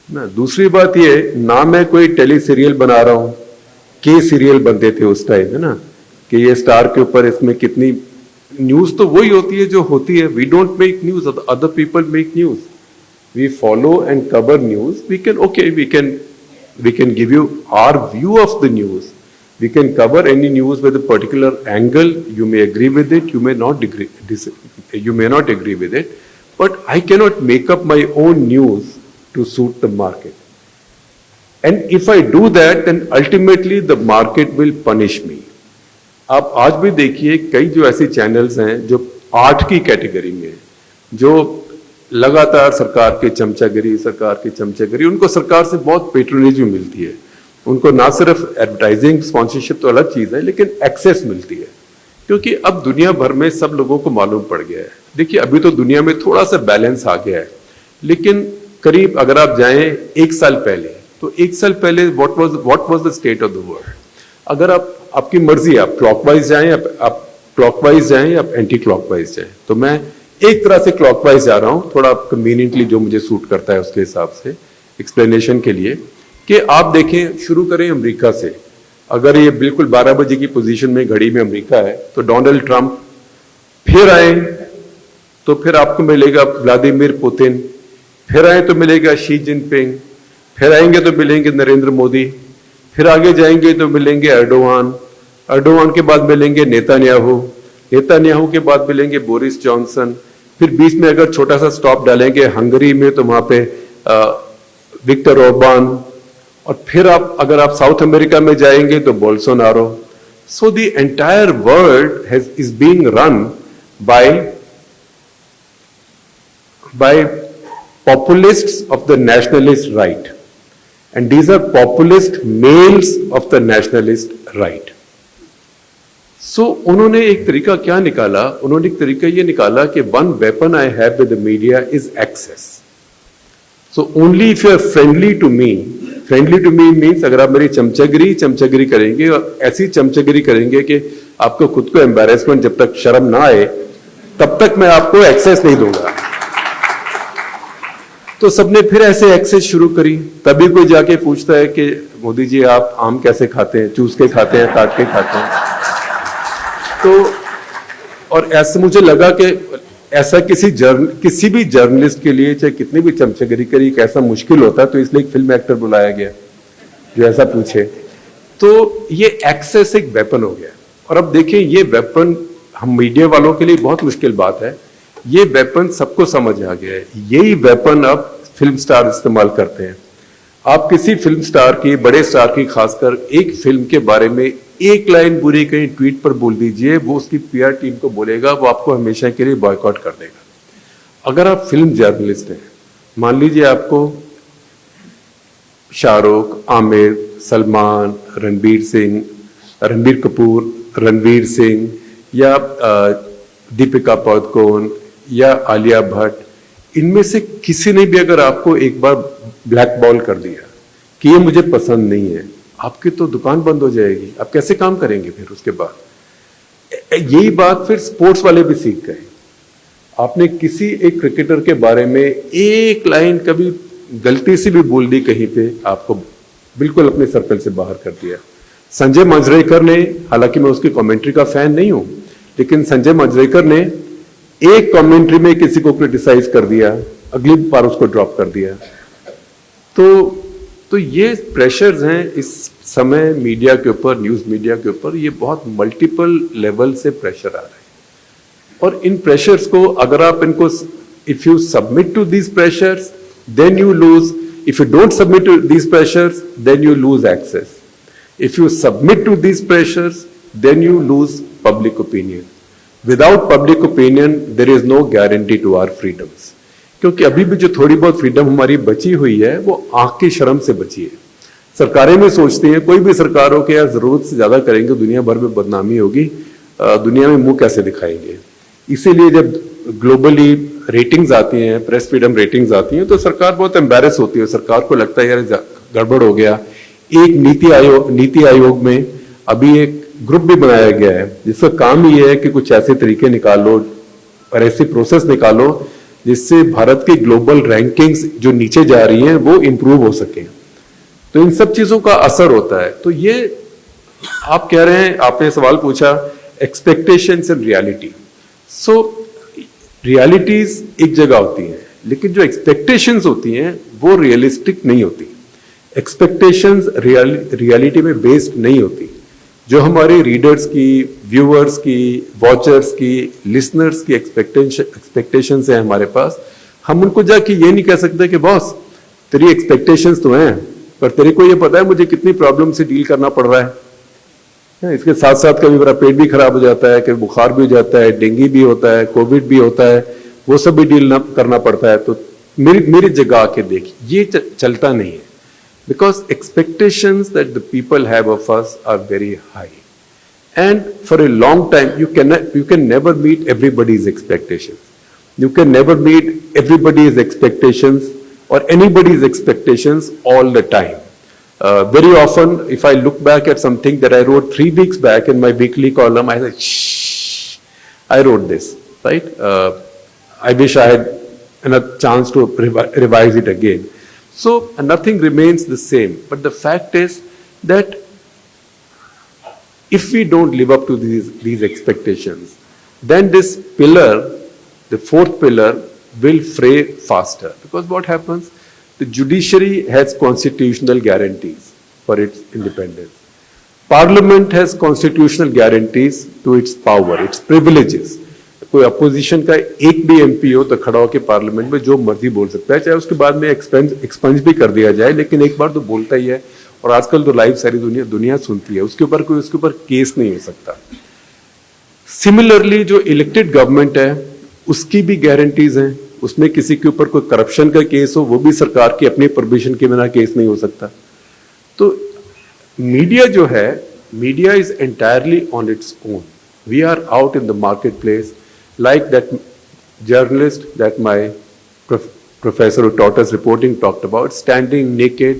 ना। दूसरी बात ये, ना मैं कोई टेली सीरियल बना रहा हूं, के सीरियल बनते थे उस टाइम, है ना, कि ये स्टार के ऊपर इसमें कितनी न्यूज तो वही होती है जो होती है। We don't make news, other people make news, we follow and cover news. We can give you our view of the news, we can cover any news with a particular angle, you may agree with it, you may not agree with it, but I cannot make up my own news to suit the market. And if I do that, then ultimately the market will punish me. आप आज भी देखिए कई जो ऐसे channels हैं जो art की कैटेगरी में, जो लगातार सरकार की चमचागिरी, उनको सरकार से बहुत पेट्रोनेज भी मिलती है। उनको ना सिर्फ एडवर्टाइजिंग, स्पॉन्सरशिप तो अलग चीज है, लेकिन एक्सेस मिलती है, क्योंकि अब दुनिया भर में सब लोगों को मालूम पड़ गया है। देखिए अभी तो दुनिया में थोड़ा सा बैलेंस आ गया है, लेकिन करीब अगर आप जाएं 1 साल पहले, तो 1 साल पहले what was the state of the world? अगर आपकी मर्जी, आप क्लॉकवाइज जाएं, आप क्लॉकवाइज जाएं या एंटी क्लॉकवाइज जाएं। तो मैं एक तरह से क्लॉकवाइज जा रहा हूं, थोड़ा कन्वीनियंटली जो मुझे सूट करता है उसके हिसाब से एक्सप्लेनेशन के लिए, कि आप देखें, शुरू करें अमेरिका से। अगर ये बिल्कुल 12 बजे की पोजीशन में घड़ी में अमेरिका है, तो डोनाल्ड ट्रंप फिर आए तो फिर आपको मिलेगा व्लादिमीर पुतिन, फिर आए तो मिलेगा शी जिनपिंग, फिर आएंगे तो मिलेंगे नरेंद्र मोदी, फिर आगे जाएंगे तो मिलेंगे अर्डोवान के बाद मिलेंगे नेतान्याहू के बाद मिलेंगे बोरिस जॉनसन, फिर बीच में अगर छोटा सा स्टॉप डालेंगे हंगरी में तो वहां पे विक्टर ओरबान, और फिर अगर आप साउथ अमेरिका में जाएंगे तो Bolsonaro. So the entire world is being run by populists of the nationalist right, and these are populist males of the nationalist right. So उन्होंने एक तरीका क्या निकाला? उन्होंने एक तरीका ये निकाला कि one weapon I have with the media is access. So only if you are friendly to me, friendly to me means अगर आप मेरी चमचगिरी करेंगे और ऐसी चमचगिरी करेंगे कि आपको खुद को एम्बैरेसमेंट, जब तक शर्म ना आए तब तक मैं आपको एक्सेस नहीं दूंगा। तो सबने फिर ऐसे एक्सेस शुरू करी। तभी कोई जाके पूछता है कि मोदी जी आप आम कैसे खाते हैं, चूस के खाते हैं, काट के खाते हैं? तो और ऐसे मुझे लगा कि ऐसा किसी भी जर्नलिस्ट के लिए चाहे कितनी भी चमचगिरी करी ऐसा मुश्किल होता है, तो इसलिए एक फिल्म एक्टर बुलाया गया जो ऐसा पूछे। तो ये एक्सेस एक वेपन हो गया। और अब देखिए ये वेपन हम मीडिया वालों के लिए बहुत मुश्किल बात है, ये वेपन सबको समझ आ गया है। यही वेपन अब फिल्म स्टार इस्तेमाल करते हैं। आप किसी फिल्म स्टार की, बड़े स्टार की खासकर, एक फिल्म के बारे में एक लाइन बुरी कहीं ट्वीट पर बोल दीजिए, वो उसकी पीआर टीम को बोलेगा, वो आपको हमेशा के लिए बॉयकॉट कर देगा। अगर आप फिल्म जर्नलिस्ट हैं, मान लीजिए आपको शाहरुख, आमिर, सलमान, रणबीर कपूर, रणवीर सिंह या दीपिका पादुकोण या आलिया भट्ट, इनमें से किसी ने भी अगर आपको एक बार ब्लैक बॉल कर दिया कि ये मुझे पसंद नहीं है, आपकी तो दुकान बंद हो जाएगी। आप कैसे काम करेंगे फिर उसके बाद? यही बात फिर स्पोर्ट्स वाले भी सीख गए। आपने किसी एक क्रिकेटर के बारे में एक लाइन कभी गलती से भी बोल दी कहीं पे, आपको बिल्कुल अपने सर्कल से बाहर कर दिया। संजय मंजरेकर ने, हालांकि मैं उसकी कमेंट्री का फैन नहीं हूं, लेकिन संजय मंजरेकर ने एक कमेंट्री में किसी को क्रिटिसाइज कर दिया, अगली बार उसको ड्रॉप कर दिया। तो ये प्रेशर्स हैं इस समय मीडिया के ऊपर, न्यूज मीडिया के ऊपर, ये बहुत मल्टीपल लेवल से प्रेशर आ रहा है। और इन प्रेशर्स को अगर आप इनको, if you submit to these pressures then you lose, if you don't submit to these pressures then you lose access, if you submit to these pressures then you lose public opinion. Without public opinion there is no guarantee to our freedoms. क्योंकि अभी भी जो थोड़ी बहुत freedom हमारी बची हुई है वो आंख की शर्म से बची है। सरकारें भी सोचती हैं, कोई भी सरकार हो कि यार जरूरत से ज्यादा करेंगे दुनिया भर में बदनामी होगी, दुनिया में मुंह कैसे दिखाएंगे। इसीलिए जब ग्लोबली रेटिंग्स आती हैं, प्रेस फ्रीडम रेटिंग्स आती हैं, तो सरकार बहुत एम्बैरेस होती है। सरकार को लगता है यार गड़बड़ हो गया। एक नीति आयोग में अभी एक ग्रुप भी बनाया गया है जिसका काम ये है कि कुछ ऐसे तरीके निकालो और ऐसी प्रोसेस निकालो जिससे भारत की ग्लोबल रैंकिंग्स जो नीचे जा रही हैं वो इंप्रूव हो सके। तो इन सब चीजों का असर होता है। तो ये आप कह रहे हैं, आपने सवाल पूछा expectations and reality. So realities एक जगह होती हैं, लेकिन जो एक्सपेक्टेशंस होती हैं वो रियलिस्टिक नहीं होती। एक्सपेक्टेशंस रियलिटी में बेस्ड नहीं होती। जो हमारे रीडर्स की, व्यूअर्स की, वॉचर्स की, लिसनर्स की एक्सपेक्टेशंस है हमारे पास, हम उनको जाके ये नहीं कह सकते कि बॉस तेरी एक्सपेक्टेशंस तो हैं पर तेरे को ये पता है मुझे कितनी प्रॉब्लम से डील करना पड़ रहा है। इसके साथ साथ कभी मेरा पेट भी खराब हो जाता है, कभी बुखार भी हो जाता है, डेंगू भी होता है, कोविड भी होता है, वो सब भी डील करना पड़ता है। तो मेरी जगह आके देख, ये चलता नहीं है। Because expectations that the people have of us are very high, and for a long time you can never meet everybody's expectations. You can never meet everybody's expectations or anybody's expectations all the time. Very often, if I look back at something that I wrote 3 weeks back in my weekly column, I said, "Shh, I wrote this, right? I wish I had a chance to revise it again." So nothing remains the same. But the fact is that if we don't live up to these expectations, then this pillar, the 4th pillar, will fray faster. Because what happens? The judiciary has constitutional guarantees for its independence. Parliament has constitutional guarantees to its power, its privileges. कोई opposition का एक भी MP हो तो खड़ा होकर parliament में जो मर्जी बोल सकता है, चाहे उसके बाद में एक्सपंज भी कर दिया जाए, लेकिन एक बार तो बोलता ही है। और आजकल तो लाइव सारी दुनिया सुनती है, उसके ऊपर केस नहीं हो सकता। सिमिलरली जो इलेक्टेड गवर्नमेंट है उसकी भी गारंटीज हैं, उसमें किसी के ऊपर कोई करप्शन का केस हो वो भी सरकार की अपनी परमिशन के बिना केस नहीं हो सकता। तो मीडिया जो है, media is entirely on its own. We are out in the market place like that journalist that my professor who taught us reporting talked about, standing naked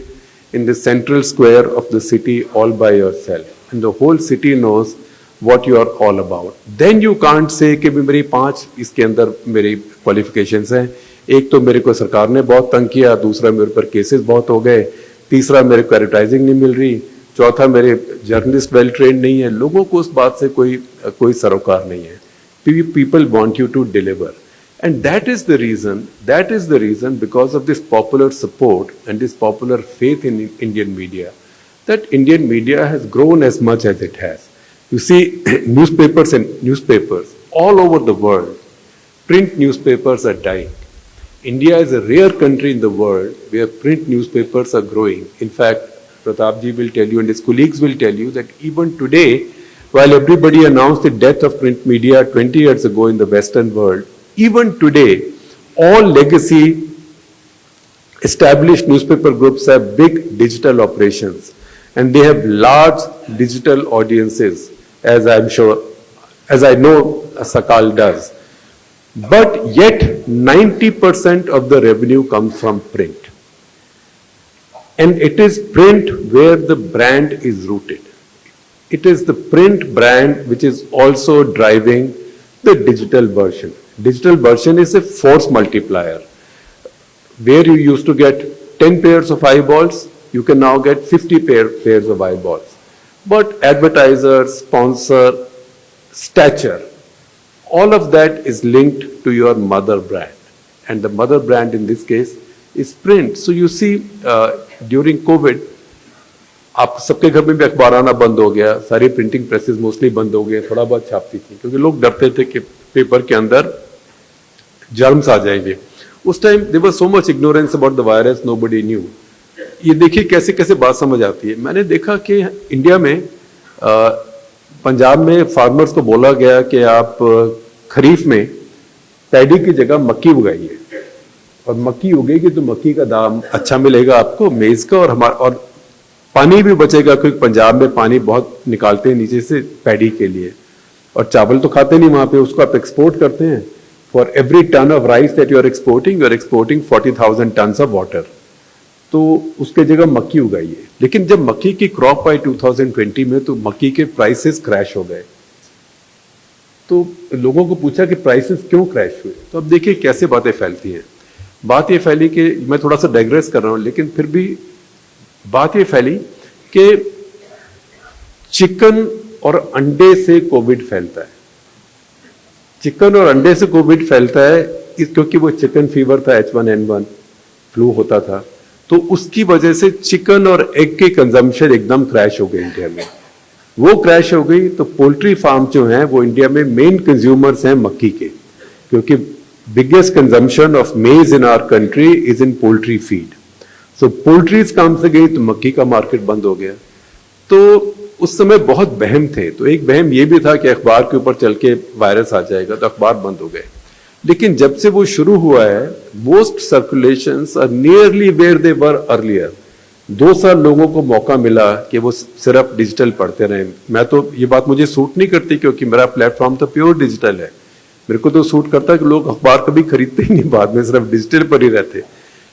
in the central square of the city all by yourself, and the whole city knows what you are all about. Then you can't say कि मेरी 5 इसके अंदर मेरी qualifications हैं, एक तो मेरे को सरकार ने बहुत तंग किया, दूसरा मेरे पर केसेस बहुत हो गए, तीसरा मेरे को एडवर्टाइजिंग नहीं मिल रही, चौथा मेरे जर्नलिस्ट वेल ट्रेंड नहीं है. लोगों को उस बात से कोई सरोकार नहीं है. People want you to deliver. And that is the reason because of this popular support and this popular faith in Indian media, that Indian media has grown as much as it has. You see, newspapers all over the world, print newspapers are dying. India is a rare country in the world where print newspapers are growing. In fact, Pratap ji will tell you and his colleagues will tell you that even today, while everybody announced the death of print media 20 years ago in the Western world, even today, all legacy established newspaper groups have big digital operations and they have large digital audiences, as I know Sakal does. But yet 90% of the revenue comes from print. And it is print where the brand is rooted. It is the print brand which is also driving the digital version. Digital version is a force multiplier. Where you used to get 10 pairs of eyeballs, you can now get 50 pairs of eyeballs. But advertiser, sponsor, stature, all of that is linked to your mother brand. And the mother brand in this case is print. So you see, during COVID, आप सबके घर में भी अखबार आना बंद हो गया, सारी प्रिंटिंग प्रेसेस मोस्टली बंद हो गए, थोड़ा बहुत छापती थी क्योंकि लोग डरते थे कि पेपर के अंदर जर्म्स आ जाएंगे. उस time there was so much ignorance about the virus, nobody knew. ये देखिए कैसे कैसे बात समझ आती है. मैंने देखा कि इंडिया में पंजाब में फार्मर्स को बोला गया कि आप खरीफ में पैडी की जगह मक्की उगाइए और मक्की उगेगी तो मक्की का दाम अच्छा मिलेगा आपको, मेज का, और पानी भी बचेगा क्योंकि पंजाब में पानी बहुत निकालते हैं नीचे से पैडी के लिए, और चावल तो खाते नहीं वहां पे, उसको आप एक्सपोर्ट करते हैं. For every ton of rice that you are exporting 40,000 tons of water. तो उसके जगह मक्की उगाइए. लेकिन जब मक्की की क्रॉप आई 2020 में तो मक्की के प्राइसेस क्रैश हो गए. तो लोगों को पूछा कि प्राइसेस क्यों क्रैश हुए. तो अब देखिए कैसे बातें फैलती हैं. बात ये फैली कि मैं थोड़ा सा डाइग्रेस कर रहा हूं, लेकिन फिर भी बात ये फैली कि चिकन और अंडे से कोविड फैलता है. चिकन और अंडे से कोविड फैलता है क्योंकि वो चिकन फीवर था, H1N1 फ्लू होता था, तो उसकी वजह से चिकन और एग के कंजम्पशन एकदम क्रैश हो गए इंडिया में. वो क्रैश हो गई तो पोल्ट्री फार्म जो हैं वो इंडिया में मेन कंज्यूमर्स हैं मक्की के, क्योंकि biggest consumption of maize in our country is in poultry feed. So poultries काम से गई तो मक्की का मार्केट बंद हो गया. तो उस समय बहुत बहम थे. तो एक बहम ये भी था कि अखबार के ऊपर चल के वायरस आ जाएगा, तो अखबार बंद हो गए. लेकिन जब से वो शुरू हुआ है, most circulations are nearly where they were earlier. 2 साल लोगों को मौका मिला कि वो सिर्फ डिजिटल पढ़ते रहे. मैं तो ये बात मुझे सूट नहीं करती क्योंकि मेरा प्लेटफॉर्म तो प्योर डिजिटल है. मेरे को तो सूट करता है कि लोग अखबार कभी खरीदते ही नहीं, बाद में सिर्फ डिजिटल पर ही रहते.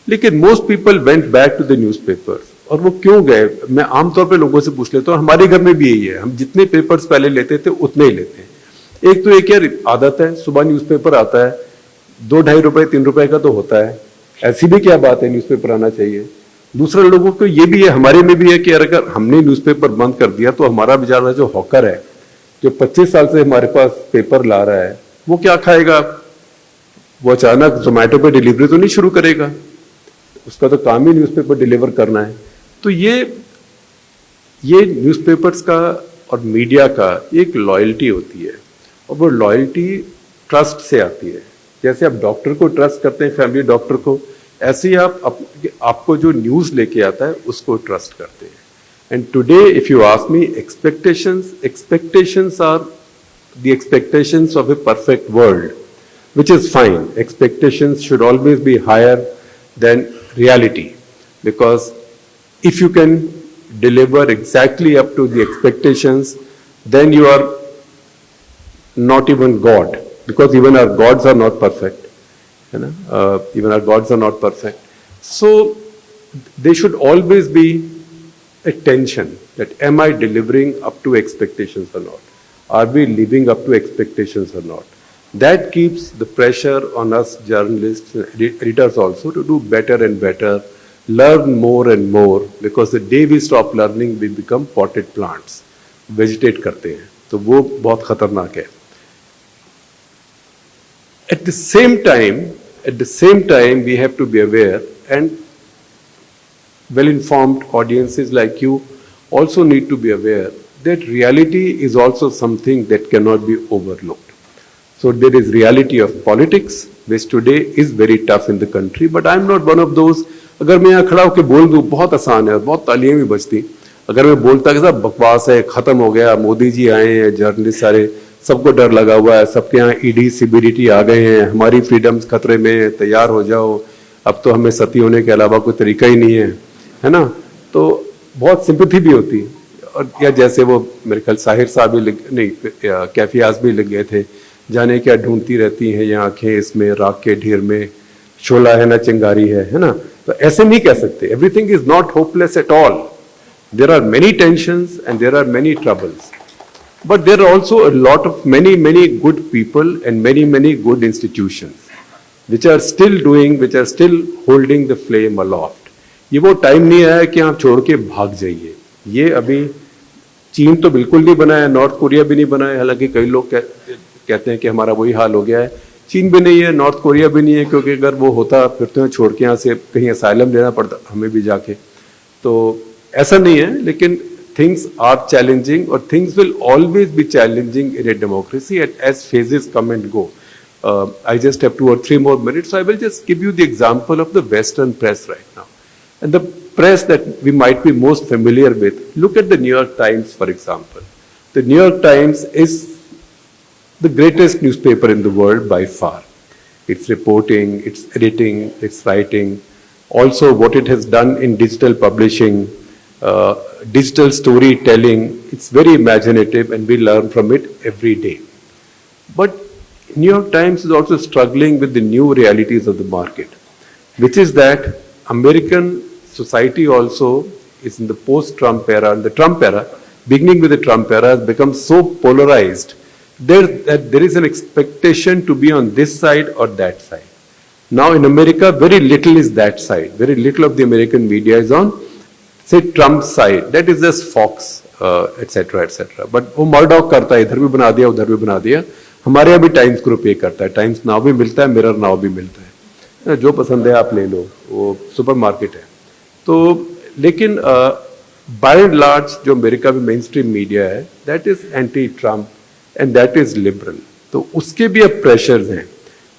लेकिन most people went back to the newspapers. और वो क्यों गए, मैं आमतौर पे लोगों से पूछ लेता हूँ. हमारे घर में भी यही है, हम जितने पेपर्स पहले लेते थे उतने ही लेते हैं. एक तो एक यार आदत है, सुबह न्यूज़पेपर आता है, 2-2.5 रुपए 3 रुपए का तो होता है. ऐसी भी क्या बात है, न्यूज़पेपर आना चाहिए. दूसरा लोगों को ये भी है, हमारे में भी है कि अगर हमने न्यूज़पेपर बंद कर दिया तो हमारा बेचारा जो हॉकर है, जो 25 साल से हमारे पास पेपर ला रहा है, वो क्या खाएगा. वो अचानक जोमेटो पे डिलीवरी तो नहीं शुरू करेगा, उसका तो काम ही न्यूज़पेपर डिलीवर करना है. तो ये न्यूज़पेपर्स का और मीडिया का एक लॉयल्टी होती है, और वो लॉयल्टी ट्रस्ट से आती है. जैसे आप डॉक्टर को ट्रस्ट करते हैं, फैमिली डॉक्टर को, ऐसे ही आपको जो न्यूज़ लेके आता है उसको ट्रस्ट करते हैं. And today if you ask me, expectations are the expectations of a perfect world, which is fine. Expectations should always be higher than reality, because if you can deliver exactly up to the expectations, then you are not even God, because even our gods are not perfect. You know? Even our gods are not perfect. So they should always be a tension that am I delivering up to expectations or not? Are we living up to expectations or not? That keeps the pressure on us journalists, editors also to do better and better, learn more and more, because the day we stop learning, we become potted plants, vegetate करते हैं, तो वो बहुत खतरनाक है. At the same time, we have to be aware, and well-informed audiences like you also need to be aware that reality is also something that cannot be overlooked. So there is reality of politics, which today is very tough in the country, but I'm not one of those. अगर मैं यहाँ खड़ा होकर बोल दूँ बहुत आसान है, बहुत तालियां भी बजती. अगर मैं बोलता कि सब बकवास है, खत्म हो गया, मोदी जी आए हैं, जर्नलिस्ट सारे, सबको डर लगा हुआ है, सबके यहाँ ईडी सीबीडीटी आ गए हैं, हमारी फ्रीडम्स खतरे में, तैयार हो जाओ, अब तो हमें सती होने के अलावा कोई तरीका ही नहीं है ना. तो बहुत सिंपैथी भी होती. और या जैसे वो मेरे ख्याल साहिर साहब भी नहीं, कैफी आज़मी लिख गए थे, जाने क्या ढूंढती रहती हैं ये आंखें इसमें राख के ढेर में, शोला है ना चिंगारी है ना. तो ऐसे नहीं कह सकते. Everything is not hopeless at all. There are many tensions and there are many troubles, but there are also a lot of many good people and many good institutions which are still doing, which are still holding the flame aloft. ये वो time नहीं आया कि आप छोड़ के भाग जाइए. ये अभी चीन तो बिल्कुल नहीं बना है, नॉर्थ कोरिया भी नहीं बना है, हालांकि कई लोग कहते हैं कि हमारा वही हाल हो गया है. चीन भी नहीं है, नॉर्थ कोरिया भी नहीं है, क्योंकि अगर वो होता फिर तो छोड़ के यहाँ से कहीं असाइलम लेना पड़ता हमें भी जाके. तो ऐसा नहीं है, लेकिन things are challenging, or things will always be challenging in a democracy as phases come and go. I just have 2 or 3 more minutes, so I will just give you the example of the Western press right now. And the press that we might be most familiar with, look at the New York Times, for example. The New York Times is the greatest newspaper in the world by far. Its reporting, its editing, its writing, also what it has done in digital publishing, digital storytelling, it's very imaginative and we learn from it every day. But New York Times is also struggling with the new realities of the market, which is that American society also is in the post-Trump era, and the Trump era, beginning with the Trump era, has become so polarized that there is an expectation to be on this side or that side. Now in America, very little is that side. Very little of the American media is on, say, Trump's side. That is just Fox, etc., etc. But वो Murdock करता है, इधर भी बना दिया, उधर भी बना दिया. हमारे यहाँ भी टाइम्स ग्रुप ये करता है, टाइम्स नाउ भी मिलता है, मिरर नाउ भी मिलता है, जो पसंद है आप ले लो, वो सुपर मार्केट है. तो लेकिन बाय एंड लार्ज जो अमेरिका में मेन स्ट्रीम मीडिया है, that is anti Trump and that is liberal. तो उसके भी अब प्रेशर्स हैं,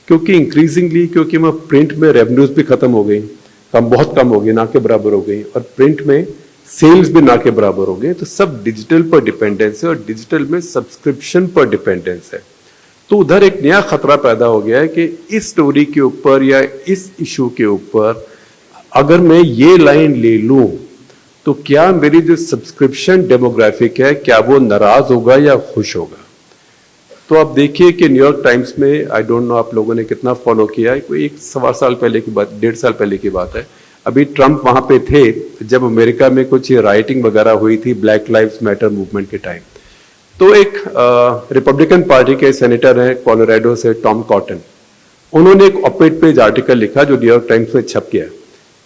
क्योंकि इंक्रीजिंगली, क्योंकि मैं प्रिंट में रेवेन्यूज भी खत्म हो गई, बहुत कम हो गई, ना के बराबर हो गई, और प्रिंट में सेल्स भी ना के बराबर हो गए. तो सब डिजिटल पर डिपेंडेंस है, और डिजिटल में सब्सक्रिप्शन पर डिपेंडेंस है. तो उधर एक नया खतरा पैदा हो गया है कि इस स्टोरी के ऊपर या इस इशू के ऊपर अगर मैं ये लाइन ले लूं, तो क्या मेरी जो सब्सक्रिप्शन डेमोग्राफिक है, क्या वो नाराज होगा या खुश होगा. तो आप देखिए कि न्यूयॉर्क टाइम्स में, आई डोंट नो आप लोगों ने कितना फॉलो किया है, कोई 1.25 साल पहले की बात, 1.5 साल पहले की बात है. अभी ट्रंप वहां पे थे जब अमेरिका में कुछ राइटिंग वगैरह हुई थी ब्लैक लाइव्स मैटर मूवमेंट के टाइम. तो एक रिपब्लिकन पार्टी के सेनेटर हैं कोलोराडो से, टॉम कॉटन, उन्होंने एक ऑपेड पेज आर्टिकल लिखा जो न्यूयॉर्क टाइम्स में छप गया.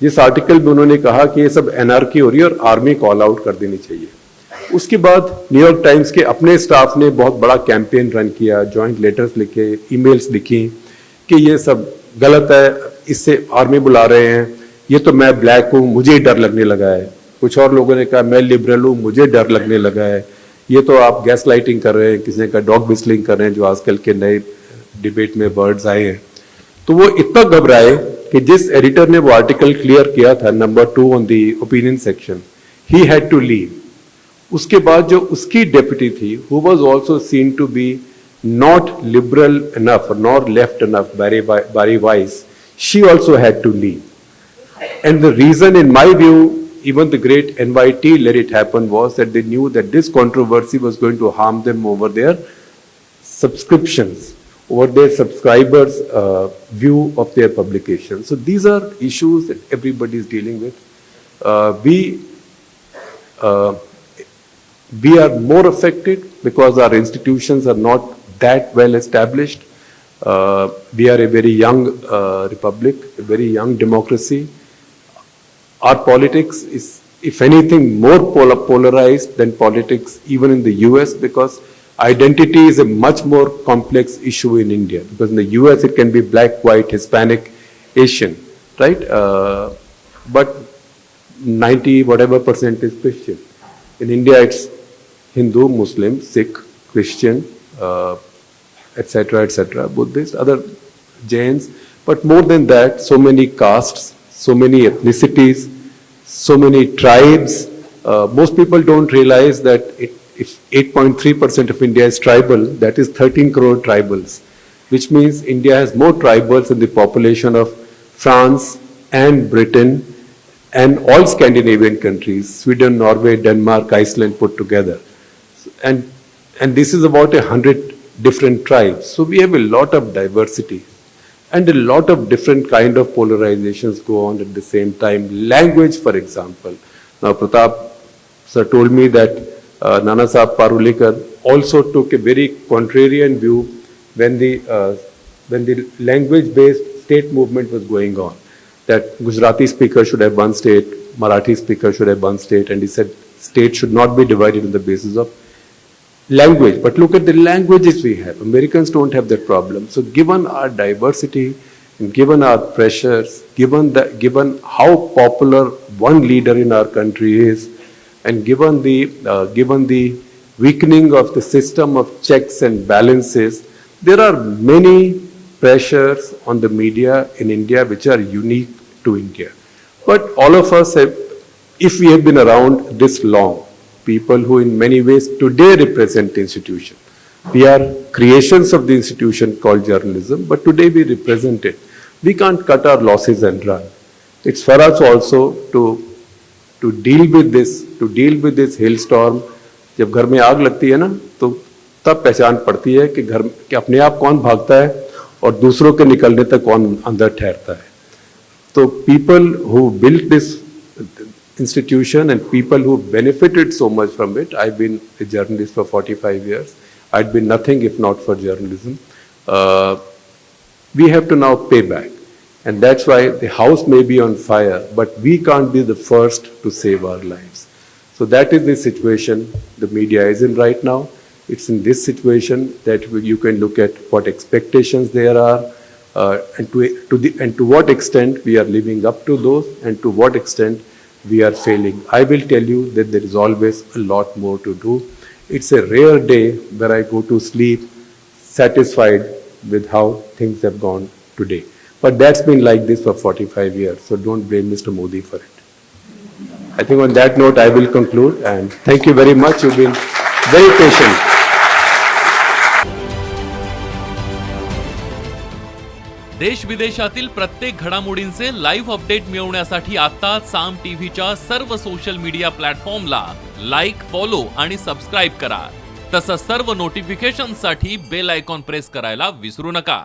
जिस आर्टिकल में उन्होंने कहा कि ये सब एनआरकी हो रही है और आर्मी कॉल आउट कर देनी चाहिए. उसके बाद न्यूयॉर्क टाइम्स के अपने स्टाफ ने बहुत बड़ा कैंपेन रन किया, जॉइंट लेटर्स लिखे, ईमेल्स लिखी कि ये सब गलत है, इससे आर्मी बुला रहे हैं, ये तो मैं ब्लैक हूँ, मुझे डर लगने लगा है. कुछ और लोगों ने कहा मैं लिबरल हूँ, मुझे डर लगने लगा है, ये तो आप गैस लाइटिंग कर रहे हैं, किसी ने कहा डॉग विस्लिंग कर रहे हैं, जो आजकल के नए डिबेट में वर्ड्स आए हैं. तो वो इतना घबराए कि जिस एडिटर ने वो आर्टिकल क्लियर किया था, number 2 on the opinion section, he had to leave. उसके बाद जो उसकी डेप्यूटी थी, who was also seen to be not liberal enough nor left enough, बारी wise, she also had to leave. And the reason, in my view, even the great NYT let it happen, was that they knew that this controversy was going to harm them over their subscriptions, over their subscribers' view of their publication. So these are issues that everybody is dealing with. We uh, we are more affected because our institutions are not that well established. We are a very young republic, a very young democracy. Our politics is, if anything, more polarized than politics even in the US, because identity is a much more complex issue in India. Because in the US it can be black, white, Hispanic, Asian, right? But 90 whatever percent is Christian. In India it's Hindu, Muslim, Sikh, Christian, etc., etc., Buddhist, other Jains. But more than that, so many castes, so many ethnicities, so many tribes. Most people don't realize that if 8.3% of India is tribal, that is 13 crore tribals, which means India has more tribals in the population of France and Britain and all Scandinavian countries, Sweden, Norway, Denmark, Iceland put together. And this is about 100 different tribes. So we have a lot of diversity and a lot of different kind of polarizations go on at the same time. Language, for example. Now Pratap sir told me that Nana Sahib Parulekar also took a very contrarian view when the language-based state movement was going on. That Gujarati speaker should have one state, Marathi speaker should have one state, and he said state should not be divided on the basis of language. But look at the languages we have. Americans don't have that problem. So given our diversity and given our pressures, given how popular one leader in our country is, and given the weakening of the system of checks and balances, there are many pressures on the media in India which are unique to India. But all of us have, if we have been around this long, people who in many ways today represent the institution. We are creations of the institution called journalism, but today we represent it. We can't cut our losses and run. It's for us also to deal with this hailstorm. जब घर में आग लगती है ना, तो तब पहचान पड़ती है कि घर कि अपने आप कौन भागता है और दूसरों के निकलने तक कौन अंदर ठहरता है. So people who built this institution and people who benefited so much from it. I've been a journalist for 45 years. I'd be nothing if not for journalism. We have to now pay back. And that's why the house may be on fire, but we can't be the first to save our lives. So that is the situation the media is in right now. It's in this situation that you can look at what expectations there are, and to what extent we are living up to those, and to what extent we are failing. I will tell you that there is always a lot more to do. It's a rare day where I go to sleep satisfied with how things have gone today. But that's been like this for 45 years, so don't blame Mr. Modi for it. I think on that note I will conclude, and thank you very much. You've been very patient. देश विदेशातील प्रत्येक घडामोडींचे live update मिळवण्यासाठी आता साम टीव्हीच्या सर्व social media प्लॅटफॉर्मला like, follow आणि subscribe करा. तसंच सर्व नोटिफिकेशनसाठी बेल आयकॉन प्रेस करायला विसरू नका.